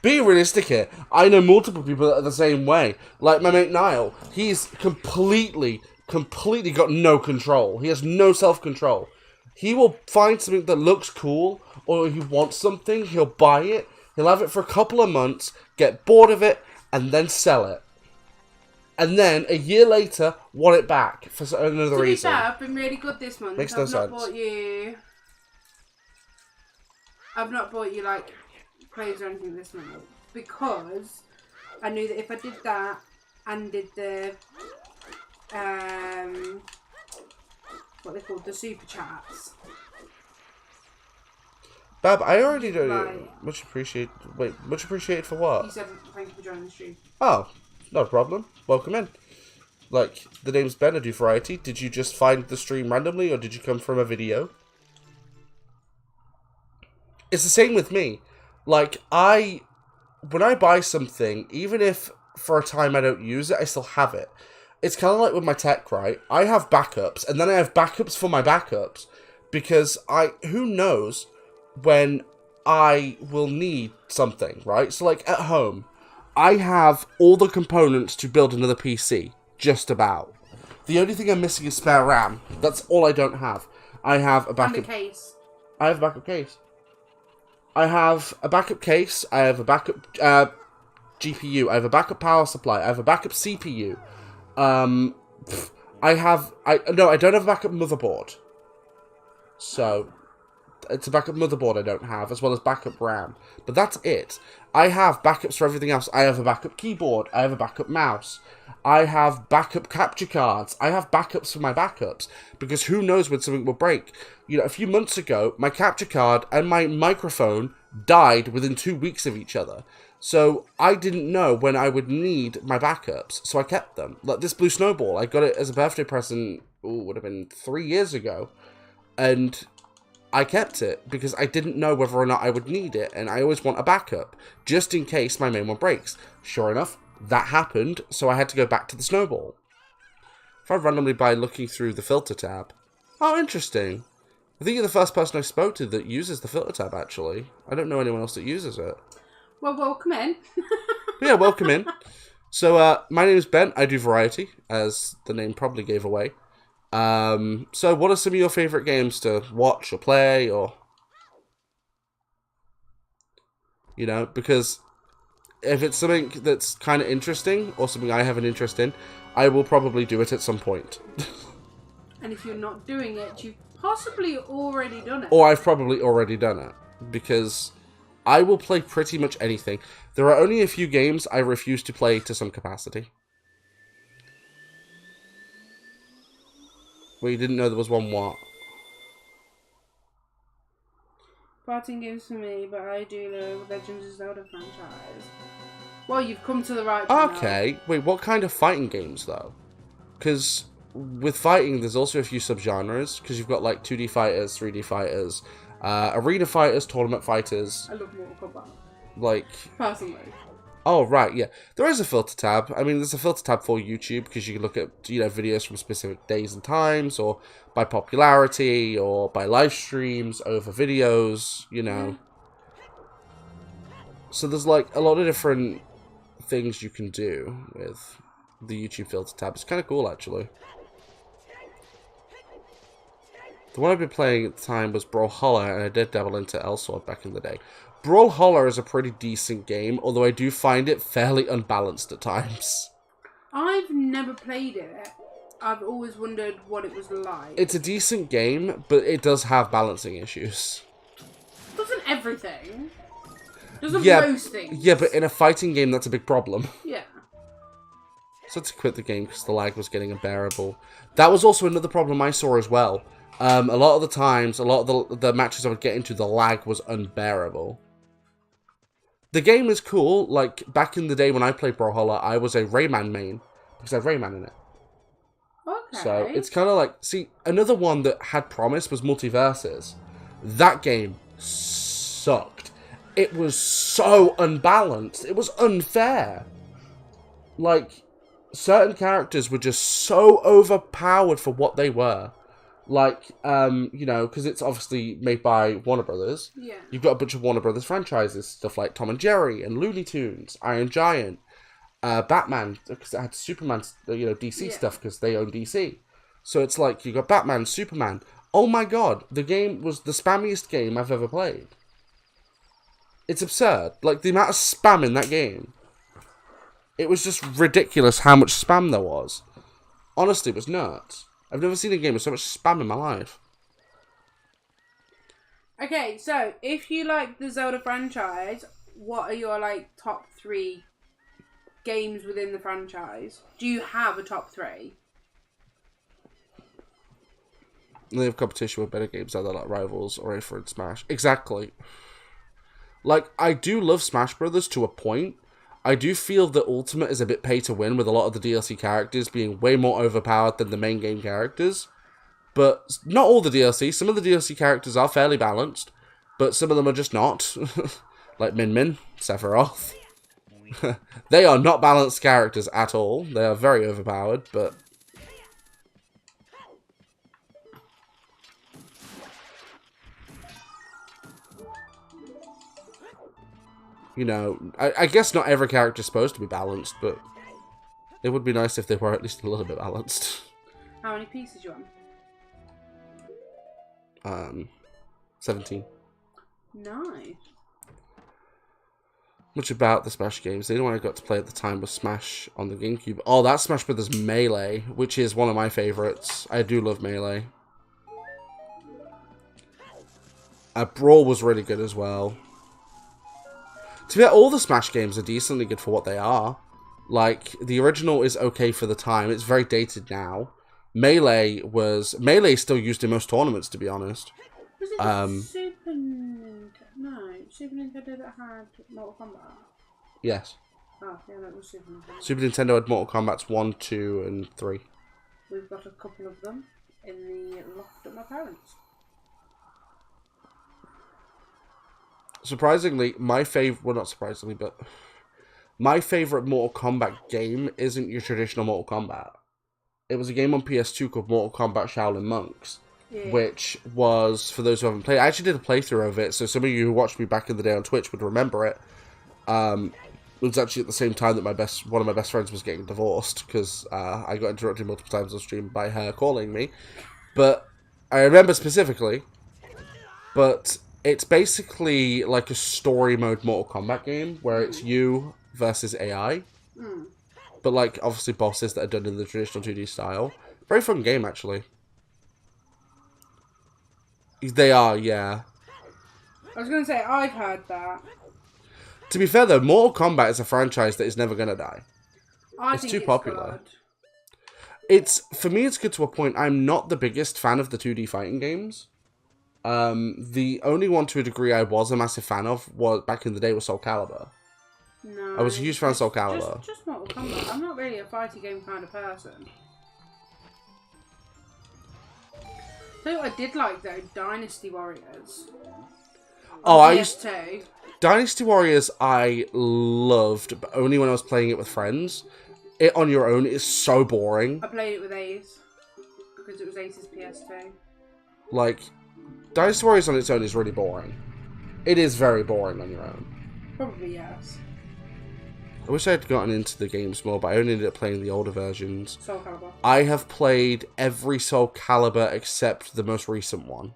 Be realistic here. I know multiple people that are the same way. Like my mate Niall. He's completely got no control. He has no self-control. He will find something that looks cool, or he wants something, he'll buy it, he'll have it for a couple of months, get bored of it, and then sell it. And then, a year later, want it back for another reason. To be fair, I've been really good this month. Makes no sense. I've not bought you, like, clothes or anything this month. Because I knew that if I did that and did the, what they called, the super chats. Bab, I already don't. Right. Much appreciated. Wait, much appreciated for what? You said thank you for joining the stream. Oh, no problem. Welcome in. Like, the name's Ben, I do variety. Did you just find the stream randomly, or did you come from a video? It's the same with me. Like, when I buy something, even if for a time I don't use it, I still have it. It's kind of like with my tech, right? I have backups, and then I have backups for my backups. Because who knows when I will need something, right? So, like, at home, I have all the components to build another PC. Just about. The only thing I'm missing is spare RAM. That's all I don't have. I have a backup... And a case. I have a backup case. I have a backup case. I have a backup GPU. I have a backup power supply. I have a backup CPU. I don't have a backup motherboard. So, It's a backup motherboard I don't have, as well as backup RAM. But that's it. I have backups for everything else. I have a backup keyboard. I have a backup mouse. I have backup capture cards. I have backups for my backups. Because who knows when something will break. You know, a few months ago, my capture card and my microphone died within 2 weeks of each other. So I didn't know when I would need my backups. So I kept them. Like this blue snowball, I got it as a birthday present, would have been 3 years ago. And I kept it because I didn't know whether or not I would need it, and I always want a backup, just in case my main one breaks. Sure enough, that happened, so I had to go back to the snowball. Found randomly by looking through the filter tab. Oh, interesting. I think you're the first person I've spoke to that uses the filter tab, actually. I don't know anyone else that uses it. Well, welcome in. Yeah, welcome in. So, my name is Ben. I do variety, as the name probably gave away. So what are some of your favourite games to watch or play, or, you know, because if it's something that's kind of interesting, or something I have an interest in, I will probably do it at some point. And if you're not doing it, you've possibly already done it. Or I've probably already done it, because I will play pretty much anything. There are only a few games I refuse to play to some capacity. Well, you didn't know there was one what? Fighting games for me, but I do love Legends of Zelda franchise. Well, you've come to the right channel. Okay. Wait, what kind of fighting games, though? Because with fighting, there's also a few subgenres. Because you've got, like, 2D fighters, 3D fighters, arena fighters, tournament fighters. I love Mortal Kombat. Like... Personally. Oh, right, yeah. There is a filter tab. I mean, there's a filter tab for YouTube, because you can look at, you know, videos from specific days and times, or by popularity, or by live streams, over videos, you know. So there's, like, a lot of different things you can do with the YouTube filter tab. It's kind of cool, actually. The one I've been playing at the time was Brawlhalla, and I did dabble into Elsword back in the day. Brawlhalla is a pretty decent game, although I do find it fairly unbalanced at times. I've never played it. I've always wondered what it was like. It's a decent game, but it does have balancing issues. Doesn't everything? Doesn't most things? Yeah, but in a fighting game, that's a big problem. Yeah. So I had to quit the game because the lag was getting unbearable. That was also another problem I saw as well. A lot of the times, a lot of the matches I would get into, the lag was unbearable. The game is cool. Like, back in the day when I played Brawlhalla, I was a Rayman main, because I had Rayman in it. Okay. So, it's kind of like... See, another one that had promise was Multiverses. That game sucked. It was so unbalanced. It was unfair. Like, certain characters were just so overpowered for what they were. Like, you know, because it's obviously made by Warner Brothers. Yeah. You've got a bunch of Warner Brothers franchises, stuff like Tom and Jerry and Looney Tunes, Iron Giant, Batman, because it had Superman, you know, DC stuff, because they own DC. So it's like, you got Batman, Superman. Oh my god, the game was the spammiest game I've ever played. It's absurd. Like, the amount of spam in that game. It was just ridiculous how much spam there was. Honestly, it was nuts. I've never seen a game with so much spam in my life. Okay, so if you like the Zelda franchise, what are your like top 3 games within the franchise? Do you have a top 3? They have competition with better games either like Rivals or Aether and Smash. Exactly. Like, I do love Smash Brothers to a point. I do feel that Ultimate is a bit pay to win, with a lot of the DLC characters being way more overpowered than the main game characters. But not all the DLC. Some of the DLC characters are fairly balanced, but some of them are just not. Like Min Min, Sephiroth. They are not balanced characters at all. They are very overpowered, but... You know, I guess not every character is supposed to be balanced, but it would be nice if they were at least a little bit balanced. How many pieces you on? 17. Nice. Much about the Smash games. The only one I got to play at the time was Smash on the GameCube. Oh, that's Smash Brothers Melee, which is one of my favourites. I do love Melee. Brawl was really good as well. To be fair, all the Smash games are decently good for what they are. Like, the original is okay for the time. It's very dated now. Melee still used in most tournaments, to be honest. Was it Super Nintendo? No, Super Nintendo that had Mortal Kombat? Yes. Oh, yeah, that was Super Nintendo. Super Nintendo had Mortal Kombat 1, 2, and 3. We've got a couple of them in the loft at my parents'. Surprisingly, my favorite... Well, not surprisingly, but... My favourite Mortal Kombat game isn't your traditional Mortal Kombat. It was a game on PS2 called Mortal Kombat Shaolin Monks. Yeah. Which was, for those who haven't played... I actually did a playthrough of it, so some of you who watched me back in the day on Twitch would remember it. It was actually at the same time that one of my best friends was getting divorced, because I got interrupted multiple times on stream by her calling me. But I remember specifically. But it's basically like a story mode Mortal Kombat game, where it's you versus AI. But like, obviously bosses that are done in the traditional 2D style. Very fun game, actually. They are, yeah. I was going to say, I've heard that. To be fair, though, Mortal Kombat is a franchise that is never going to die. I think it's popular. Good. For me, it's good to a point. I'm not the biggest fan of the 2D fighting games. The only one to a degree I was a massive fan of back in the day was Soul Calibur. No, I was a huge fan of Soul Calibur. Just Mortal Kombat. I'm not really a fighting game kind of person. Tell you what I did like though, Dynasty Warriors. Dynasty Warriors I loved, but only when I was playing it with friends. It on your own is so boring. I played it with Ace because it was Ace's PS2. Like, Dynasty Warriors on its own is really boring. It is very boring on your own. Probably yes. I wish I had gotten into the games more, but I only ended up playing the older versions. Soul Calibur. I have played every Soul Calibur except the most recent one.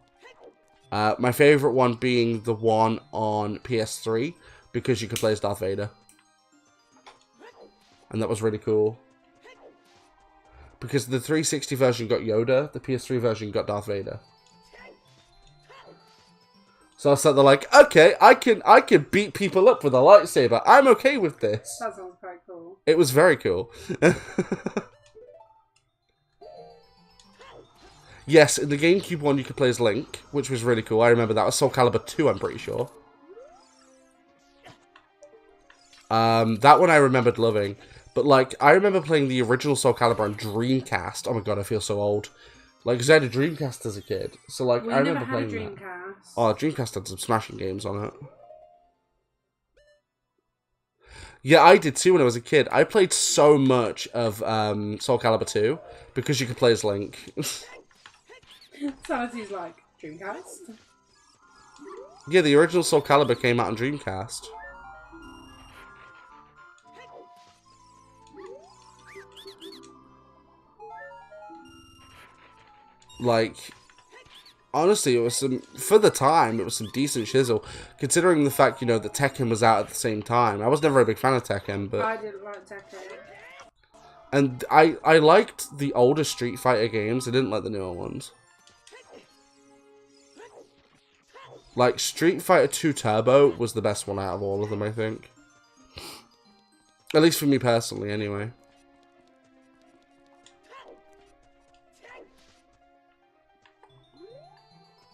My favourite one being the one on PS3, because you could play as Darth Vader. And that was really cool. Because the 360 version got Yoda, the PS3 version got Darth Vader. So I was sat there like, okay, I can beat people up with a lightsaber. I'm okay with this. That sounds quite cool. It was very cool. Yes, in the GameCube one you could play as Link, which was really cool. I remember that was Soul Calibur 2, I'm pretty sure. That one I remembered loving. But like, I remember playing the original Soul Calibur on Dreamcast. Oh my god, I feel so old. Like, because I had a Dreamcast as a kid. So like, I remember playing that. Oh, Dreamcast had some smashing games on it. Yeah, I did too when I was a kid. I played so much of Soul Calibur 2 because you could play as Link. Sanity's like, Dreamcast? Yeah, the original Soul Calibur came out on Dreamcast. Like, honestly, it was for the time, it was some decent shizzle. Considering the fact, you know, that Tekken was out at the same time. I was never a big fan of Tekken, but... I didn't like Tekken. And I liked the older Street Fighter games. I didn't like the newer ones. Like, Street Fighter 2 Turbo was the best one out of all of them, I think. At least for me personally, anyway.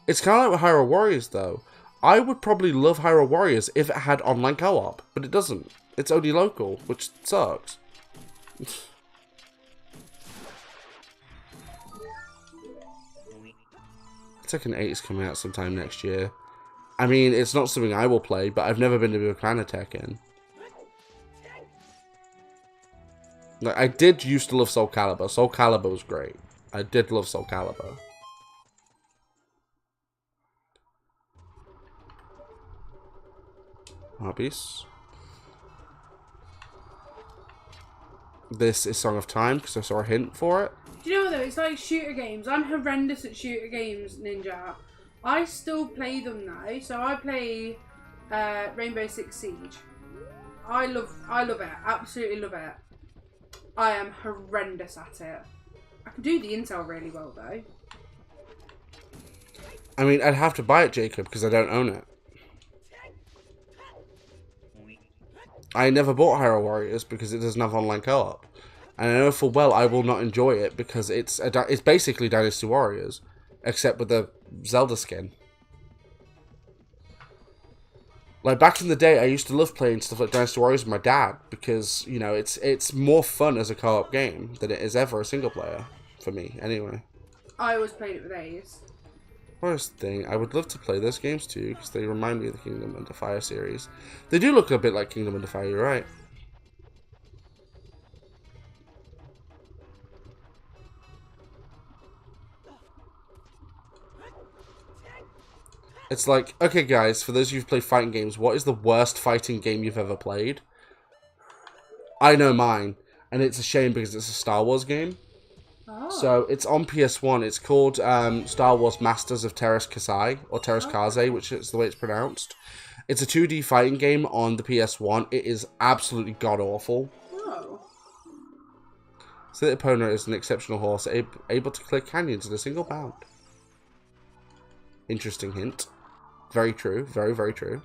It's kind of like with Hyrule Warriors, though. I would probably love Hyrule Warriors if it had online co-op, but it doesn't. It's only local, which sucks. Tekken 8 is coming out sometime next year. I mean, it's not something I will play, but I've never been a big fan of Tekken. Like, I did used to love Soul Calibur. Soul Calibur was great. I did love Soul Calibur. Hobbies. This is Song of Time, because I saw a hint for it. Do you know what though? It's like shooter games. I'm horrendous at shooter games, Ninja. I still play them now. So I play Rainbow Six Siege. I love it. Absolutely love it. I am horrendous at it. I can do the intel really well though. I mean, I'd have to buy it, Jacob, because I don't own it. I never bought Hyrule Warriors because it doesn't have online co-op. And I know full well I will not enjoy it because it's basically Dynasty Warriors, except with the Zelda skin. Like, back in the day, I used to love playing stuff like Dynasty Warriors with my dad because, you know, it's more fun as a co-op game than it is ever a single player, for me, anyway. I always played it with Ace. First thing, I would love to play those games too, because they remind me of the Kingdom Under Fire series. They do look a bit like Kingdom Under Fire, you're right. It's like, okay guys, for those of you who've played fighting games, what is the worst fighting game you've ever played? I know mine, and it's a shame because it's a Star Wars game. Oh. So, it's on PS1. It's called Star Wars Masters of Teräs Käsi, or Teräs Käsi, which is the way it's pronounced. It's a 2D fighting game on the PS1. It is absolutely god-awful. Oh. So the opponent is an exceptional horse, able to clear canyons in a single bound. Interesting hint. Very true. Very, very true.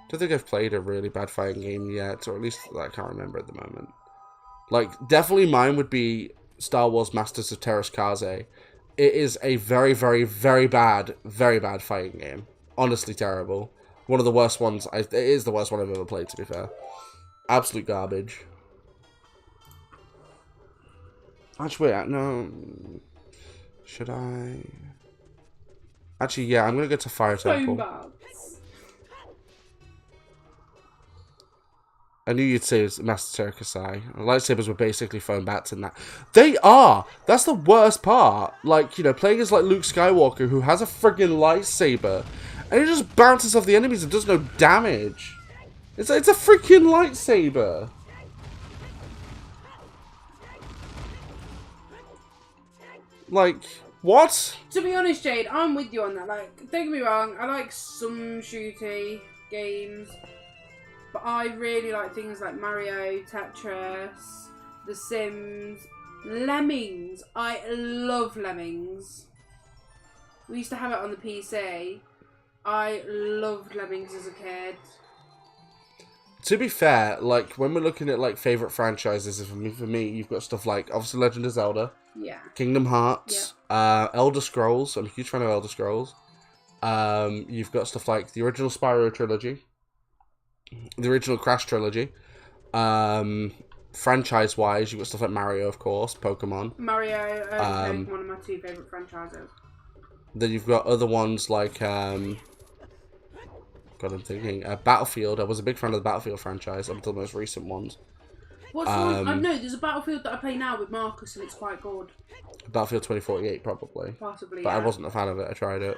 Don't think I've played a really bad fighting game yet, or at least I can't remember at the moment. Like, definitely mine would be Star Wars Masters of Teräs Käsi. It is a very, very, very bad fighting game. Honestly terrible. One of the worst ones. It is the worst one I've ever played, to be fair. Absolute garbage. Actually, wait, no. Should I? Actually, yeah, I'm going to go to Fire Temple. Bad. I knew you'd say it was Master Terrakusai. Lightsabers were basically foam bats in that. They are! That's the worst part. Like, you know, playing as like Luke Skywalker, who has a friggin' lightsaber, and it just bounces off the enemies and does no damage. It's a freaking lightsaber. Like, what? To be honest, Jade, I'm with you on that. Like, don't get me wrong, I like some shooty games. But I really like things like Mario, Tetris, The Sims, Lemmings. I love Lemmings. We used to have it on the PC. I loved Lemmings as a kid. To be fair, like, when we're looking at, like, favourite franchises, for me, you've got stuff like, obviously, Legend of Zelda. Yeah. Kingdom Hearts. Yeah. Elder Scrolls. I'm a huge fan of Elder Scrolls. You've got stuff like the original Spyro trilogy. The original Crash trilogy. Franchise-wise, you've got stuff like Mario, of course, Pokemon. Mario, one of my two favourite franchises. Then you've got other ones like, God, I'm thinking, Battlefield. I was a big fan of the Battlefield franchise up until the most recent ones. What's the one? I know, there's a Battlefield that I play now with Marcus, and it's quite good. Battlefield 2048, probably. Possibly, but yeah. I wasn't a fan of it, I tried it.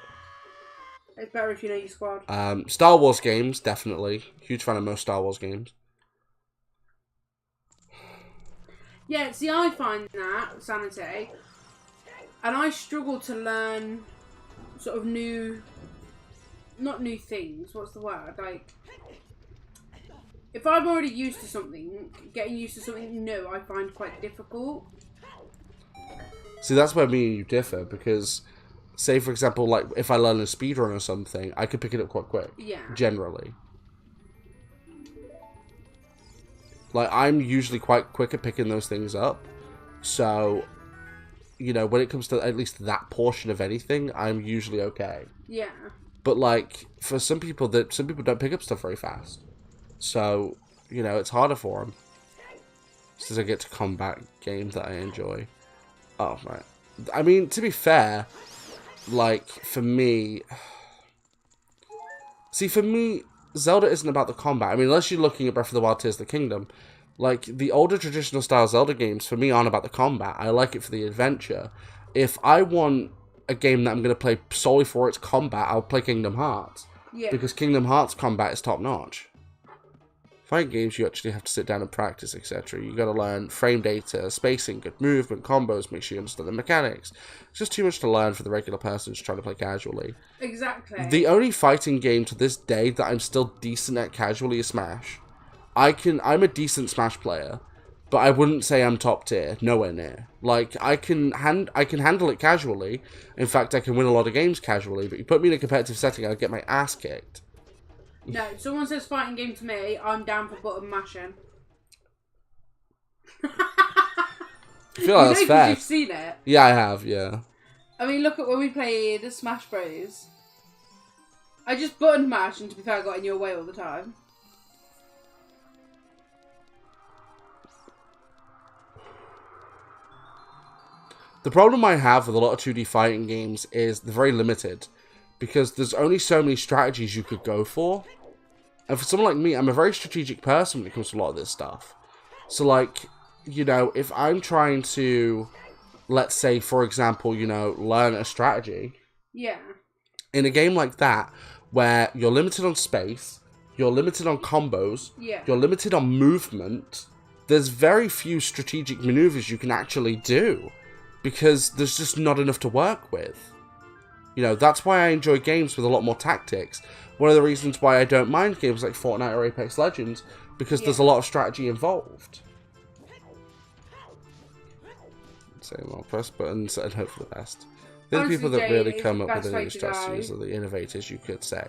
It's better if you know your squad. Star Wars games, definitely. Huge fan of most Star Wars games. Yeah, see, I find that sanity, and I struggle to learn sort of not new things. What's the word? Like, if I'm already used to something, getting used to something new, I find quite difficult. See, that's where me and you differ, because, say, for example, like, if I learn a speedrun or something, I could pick it up quite quick. Yeah. Generally. Like, I'm usually quite quick at picking those things up. So, you know, when it comes to at least that portion of anything, I'm usually okay. Yeah. But, like, for some people don't pick up stuff very fast. So, you know, it's harder for them. Since I get to combat games that I enjoy. Oh, right. I mean, to be fair, like, for me... See, for me, Zelda isn't about the combat. I mean, unless you're looking at Breath of the Wild, Tears of the Kingdom. Like, the older traditional style Zelda games, for me, aren't about the combat. I like it for the adventure. If I want a game that I'm going to play solely for its combat, I'll play Kingdom Hearts. Yeah. Because Kingdom Hearts combat is top-notch. Fighting games, you actually have to sit down and practice, etc. You got to learn frame data, spacing, good movement, combos, make sure you understand the mechanics. It's just too much to learn for the regular person who's trying to play casually. Exactly. The only fighting game to this day that I'm still decent at casually is Smash. I'm a decent Smash player, but I wouldn't say I'm top tier. Nowhere near. Like, I can handle it casually. In fact, I can win a lot of games casually, but you put me in a competitive setting, I'll get my ass kicked. No, if someone says fighting game to me, I'm down for button mashing. I feel like that's fair. You've seen it. Yeah, I have, yeah. I mean, look at when we played Smash Bros. I just button mashed, and to be fair, I got in your way all the time. The problem I have with a lot of 2D fighting games is they're very limited. Because there's only so many strategies you could go for. And for someone like me, I'm a very strategic person when it comes to a lot of this stuff. So, like, you know, if I'm trying to, let's say, for example, you know, learn a strategy. Yeah. In a game like that, where you're limited on space, you're limited on combos, yeah. you're limited on movement, there's very few strategic maneuvers you can actually do. Because there's just not enough to work with. You know, that's why I enjoy games with a lot more tactics. One of the reasons why I don't mind games like Fortnite or Apex Legends, because there's a lot of strategy involved. So I'll press buttons and hope for the best. The people that really come up with the new strategies are the innovators, you could say.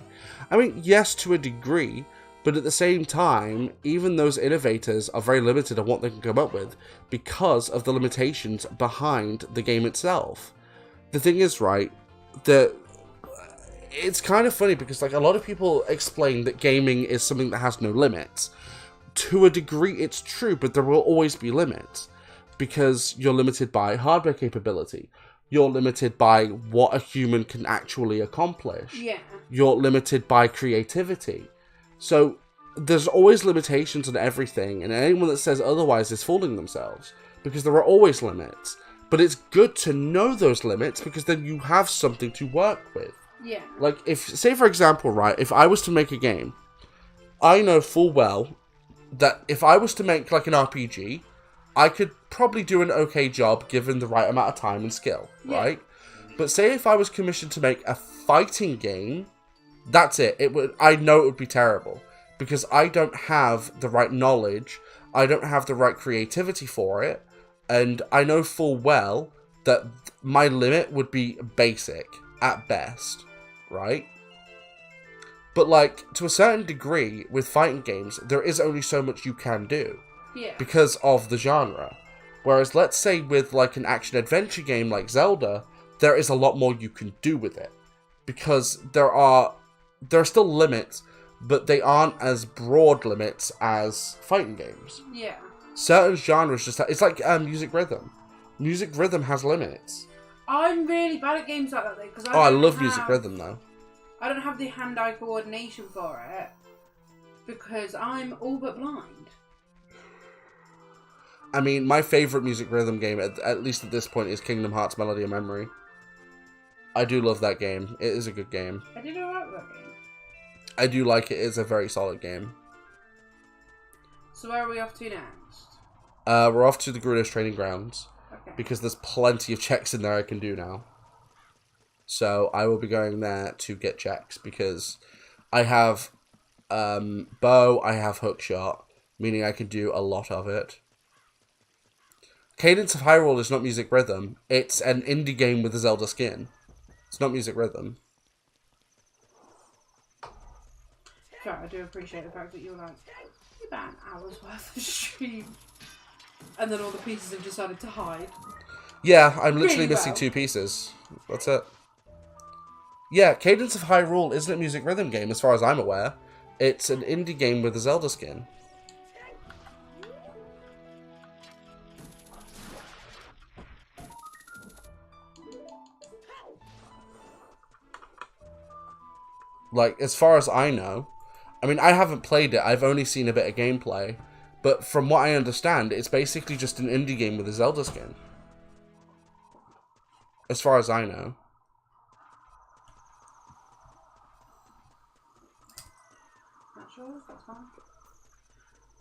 I mean, yes, to a degree, but at the same time, even those innovators are very limited on what they can come up with because of the limitations behind the game itself. The thing is, right, that it's kind of funny because, like, a lot of people explain that gaming is something that has no limits. To a degree, it's true, but there will always be limits because you're limited by hardware capability. You're limited by what a human can actually accomplish. Yeah. You're limited by creativity. So there's always limitations on everything, and anyone that says otherwise is fooling themselves because there are always limits. But it's good to know those limits because then you have something to work with. Yeah. Like, if, say for example, right, if I was to make a game, I know full well that if I was to make, like, an RPG, I could probably do an okay job given the right amount of time and skill, right? But say if I was commissioned to make a fighting game, that's it. I know it would be terrible because I don't have the right knowledge, I don't have the right creativity for it, and I know full well that my limit would be basic at best, right? But, like, to a certain degree, with fighting games, there is only so much you can do. Yeah. Because of the genre. Whereas, let's say with, like, an action-adventure game like Zelda, there is a lot more you can do with it. Because there are still limits, but they aren't as broad limits as fighting games. Yeah. Certain genres just it's like music rhythm. Music rhythm has limits. I'm really bad at games like that, though. Cause I love music rhythm, though. I don't have the hand-eye coordination for it because I'm all but blind. I mean, my favourite music rhythm game, at least at this point, is Kingdom Hearts Melody of Memory. I do love that game. It is a good game. I did alright with that game. I do like it. It's a very solid game. So where are we off to next? We're off to the Gerudo's Training Grounds. Okay. Because there's plenty of checks in there I can do now. So I will be going there to get checks because I have bow, I have hookshot, meaning I can do a lot of it. Cadence of Hyrule is not music rhythm. It's an indie game with a Zelda skin. It's not music rhythm. Yeah, I do appreciate the fact that you're like, about an hour's worth of stream. And then all the pieces have decided to hide. Yeah, I'm literally Really missing well. 2 pieces. That's it. Yeah, Cadence of Hyrule isn't a music rhythm game as far as I'm aware. It's an indie game with a Zelda skin. Like, as far as I know, I mean, I haven't played it, I've only seen a bit of gameplay, but from what I understand, it's basically just an indie game with a Zelda skin. As far as I know. That's yours, that's fine.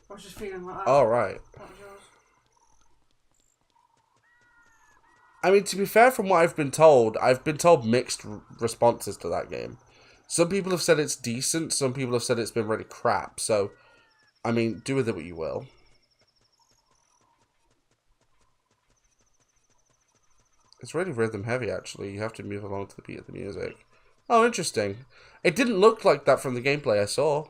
I was just feeling like that. Oh, right. That was yours. I mean, to be fair, from what I've been told mixed responses to that game. Some people have said it's decent, some people have said it's been really crap, so, I mean, do with it what you will. It's really rhythm heavy, actually. You have to move along to the beat of the music. Oh, interesting. It didn't look like that from the gameplay I saw.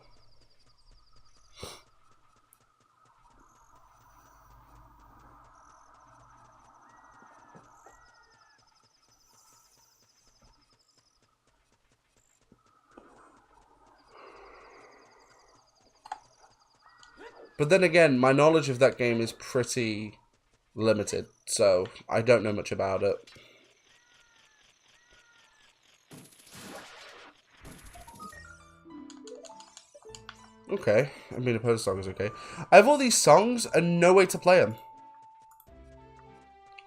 But then again, my knowledge of that game is pretty limited, so I don't know much about it. Okay, I mean, a post song is okay. I have all these songs and no way to play them.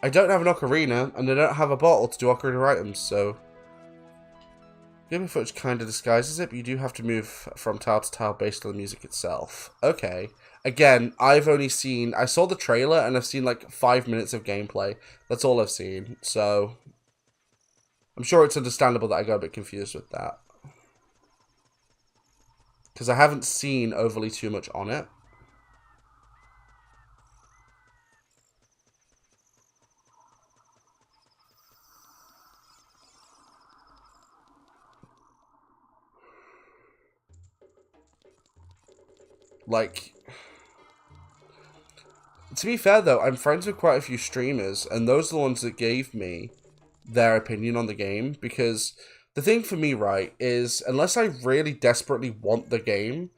I don't have an ocarina, and I don't have a bottle to do ocarina items, so... Game footage kind of disguises it, but you do have to move from tile to tile based on the music itself. Okay. Again, I've only seen... I saw the trailer, and I've seen like 5 minutes of gameplay. That's all I've seen, so... I'm sure it's understandable that I got a bit confused with that. Because I haven't seen overly too much on it. Like, to be fair though, I'm friends with quite a few streamers, and those are the ones that gave me their opinion on the game, because the thing for me, right, is unless I really desperately want the game,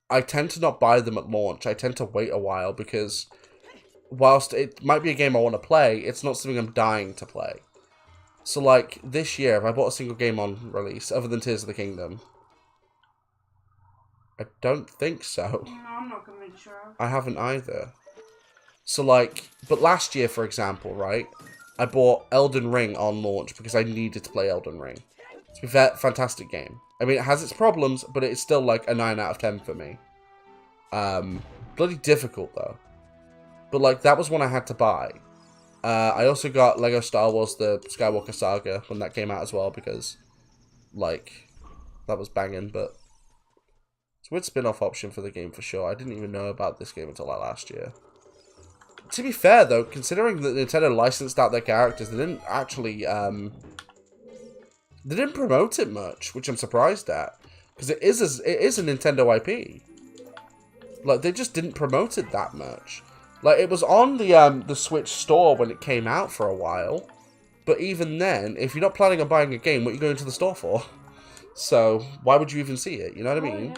I tend to not buy them at launch. I tend to wait a while, because whilst it might be a game I want to play, it's not something I'm dying to play. So like, this year, have I bought a single game on release, other than Tears of the Kingdom? I don't think so. No, I'm not convinced sure. I haven't either. So like, but last year, for example, right, I bought Elden Ring on launch because I needed to play Elden Ring. It's a fantastic game. I mean, it has its problems, but it's still like a 9 out of 10 for me. Bloody difficult though. But like, that was one I had to buy. I also got Lego Star Wars The Skywalker Saga when that came out as well, because like, that was banging, but it's a weird spin-off option for the game for sure. I didn't even know about this game until like last year. To be fair though, considering that Nintendo licensed out their characters, they didn't actually, they didn't promote it much, which I'm surprised at. Because it is a Nintendo IP. Like, they just didn't promote it that much. Like, it was on the Switch store when it came out for a while. But even then, if you're not planning on buying a game, what are you going to the store for? So, why would you even see it? You know what I mean?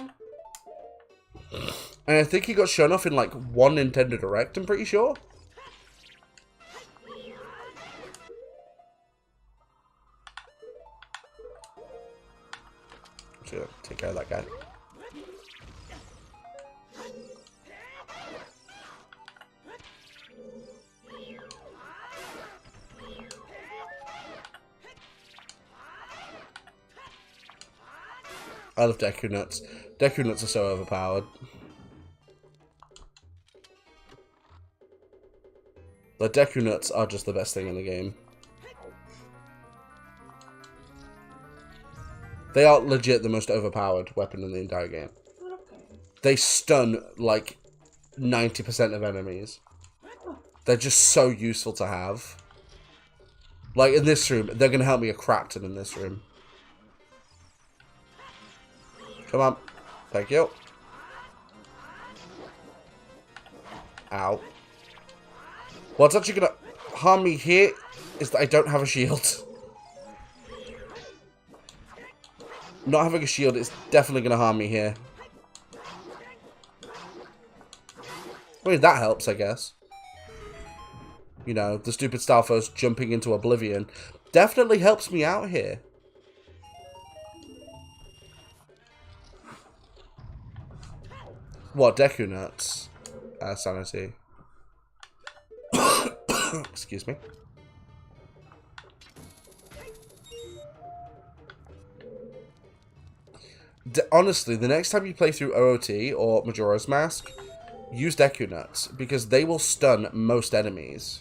Yeah. And I think he got shown off in, like, one Nintendo Direct, I'm pretty sure. Just gonna take care of that guy. I love Deku Nuts. Deku Nuts are so overpowered. The Deku Nuts are just the best thing in the game. They are legit the most overpowered weapon in the entire game. They stun like 90% of enemies. They're just so useful to have. Like in this room, they're going to help me a crap ton in this room. Come on. Thank you. Ow. What's actually going to harm me here is that I don't have a shield. Not having a shield is definitely going to harm me here. I mean, that helps, I guess. You know, the stupid Stalfos jumping into oblivion definitely helps me out here. What, Deku Nuts? Sanity. Excuse me. Honestly, the next time you play through OOT or Majora's Mask, use Deku Nuts, because they will stun most enemies.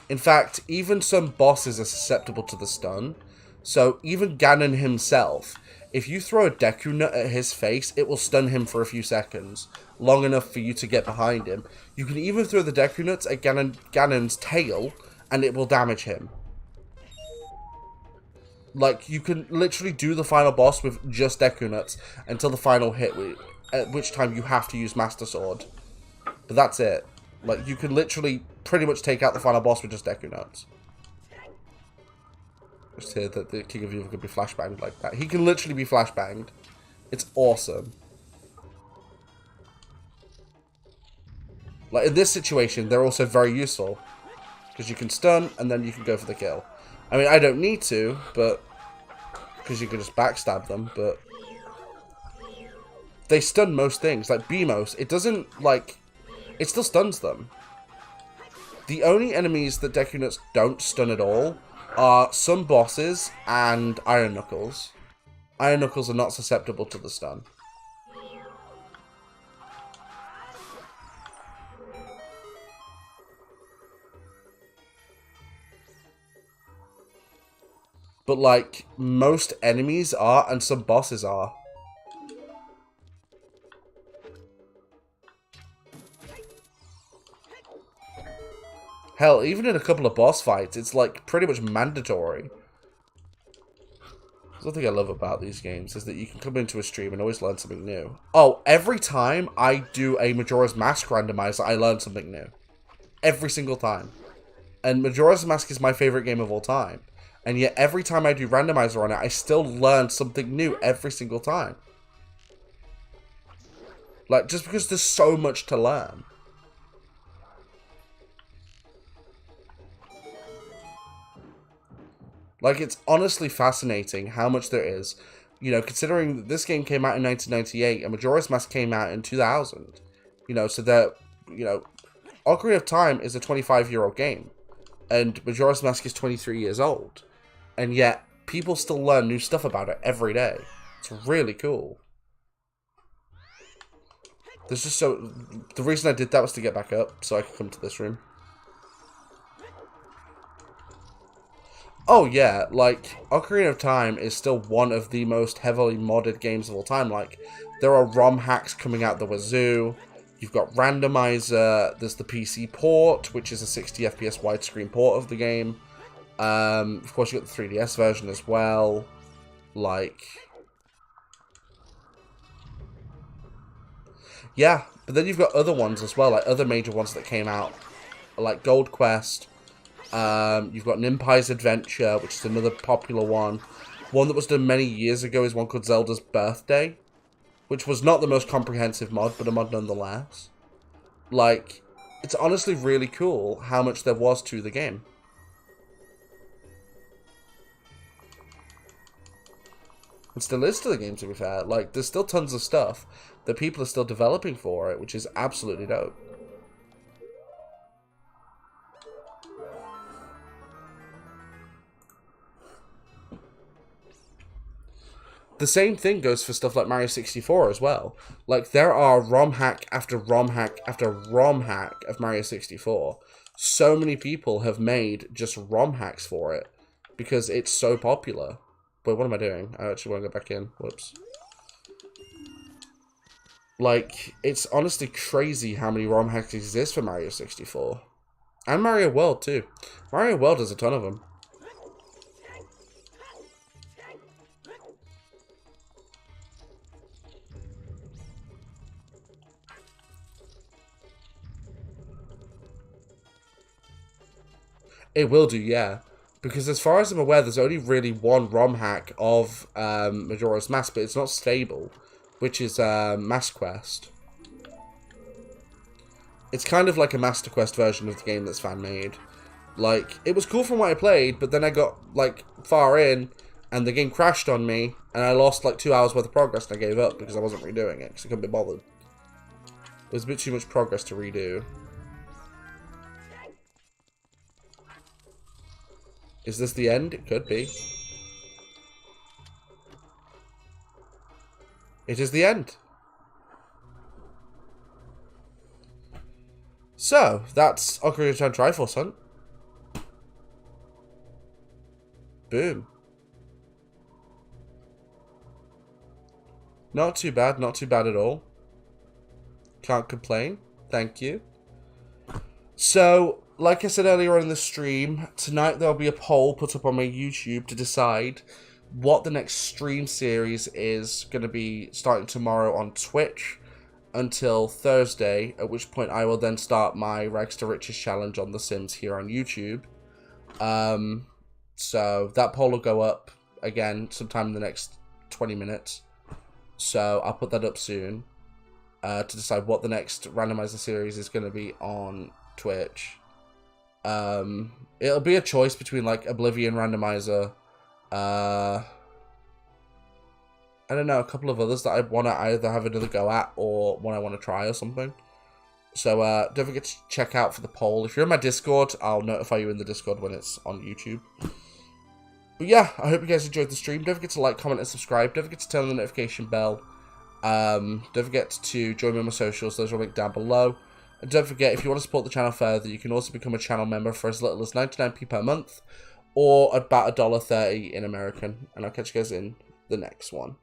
In fact, even some bosses are susceptible to the stun. So even Ganon himself, if you throw a Deku Nut at his face, it will stun him for a few seconds, long enough for you to get behind him. You can even throw the Deku Nuts at Ganon's tail, and it will damage him. Like, you can literally do the final boss with just Deku Nuts until the final hit, at which time you have to use Master Sword. But that's it. Like, you can literally pretty much take out the final boss with just Deku Nuts. Just hear that the King of Evil could be flashbanged like that. He can literally be flashbanged. It's awesome. Like, in this situation, they're also very useful. Because you can stun, and then you can go for the kill. I mean, I don't need to, but... because you can just backstab them, but... they stun most things. Like, Beamos, it doesn't, like... it still stuns them. The only enemies that Deku Nuts don't stun at all are some bosses and Iron Knuckles. Iron Knuckles are not susceptible to the stun. But, like, most enemies are, and some bosses are. Hell, even in a couple of boss fights, it's, like, pretty much mandatory. Something I love about these games is that you can come into a stream and always learn something new. Oh, every time I do a Majora's Mask randomizer, I learn something new. Every single time. And Majora's Mask is my favorite game of all time. And yet, every time I do randomizer on it, I still learn something new every single time. Like, just because there's so much to learn. Like, it's honestly fascinating how much there is. You know, considering that this game came out in 1998 and Majora's Mask came out in 2000. You know, so that, you know, Ocarina of Time is a 25-year-old game. And Majora's Mask is 23 years old. And yet, people still learn new stuff about it every day. It's really cool. There's just so... the reason I did that was to get back up, so I could come to this room. Oh yeah, like, Ocarina of Time is still one of the most heavily modded games of all time. Like, there are ROM hacks coming out the wazoo. You've got Randomizer. There's the PC port, which is a 60 FPS widescreen port of the game. Of course, you've got the 3DS version as well. Like... yeah, but then you've got other ones as well, like other major ones that came out. Like Gold Quest. You've got Nimpi's Adventure, which is another popular one. One that was done many years ago is one called Zelda's Birthday, which was not the most comprehensive mod, but a mod nonetheless. Like, it's honestly really cool how much there was to the game. It still is to the game, to be fair. Like, there's still tons of stuff that people are still developing for it, which is absolutely dope. The same thing goes for stuff like Mario 64 as well. Like, there are ROM hack after ROM hack after ROM hack of Mario 64. So many people have made just ROM hacks for it because it's so popular. Wait, what am I doing? I actually want to go back in. Whoops. Like, it's honestly crazy how many ROM hacks exist for Mario 64. And Mario World, too. Mario World has a ton of them. It will do, yeah. Because as far as I'm aware, there's only really one ROM hack of Majora's Mask, but it's not stable, which is Mask Quest. It's kind of like a Master Quest version of the game that's fan-made. Like, it was cool from what I played, but then I got, like, far in, and the game crashed on me, and I lost, like, 2 hours worth of progress, and I gave up because I wasn't redoing it, because I couldn't be bothered. It was a bit too much progress to redo. Is this the end? It could be. It is the end. So, that's Ocarina of Time Triforce Hunt. Boom. Not too bad. Not too bad at all. Can't complain. Thank you. So, like I said earlier on in the stream, tonight there'll be a poll put up on my YouTube to decide what the next stream series is going to be, starting tomorrow on Twitch until Thursday, at which point I will then start my Rags to Riches challenge on The Sims here on YouTube. So that poll will go up again sometime in the next 20 minutes. So I'll put that up soon to decide what the next randomizer series is going to be on Twitch. It'll be a choice between like Oblivion randomizer, I don't know, a couple of others that I want to either have another go at or one I want to try or something. So don't forget to check out for the poll. If you're in my Discord, I'll notify you in the Discord when it's on YouTube. But yeah, I hope you guys enjoyed the stream. Don't forget to like, comment, and subscribe. Don't forget to turn on the notification bell. Don't forget to join me on my socials. Those are linked down below. And don't forget, if you want to support the channel further, you can also become a channel member for as little as 99p per month, or about $1.30 in American. And I'll catch you guys in the next one.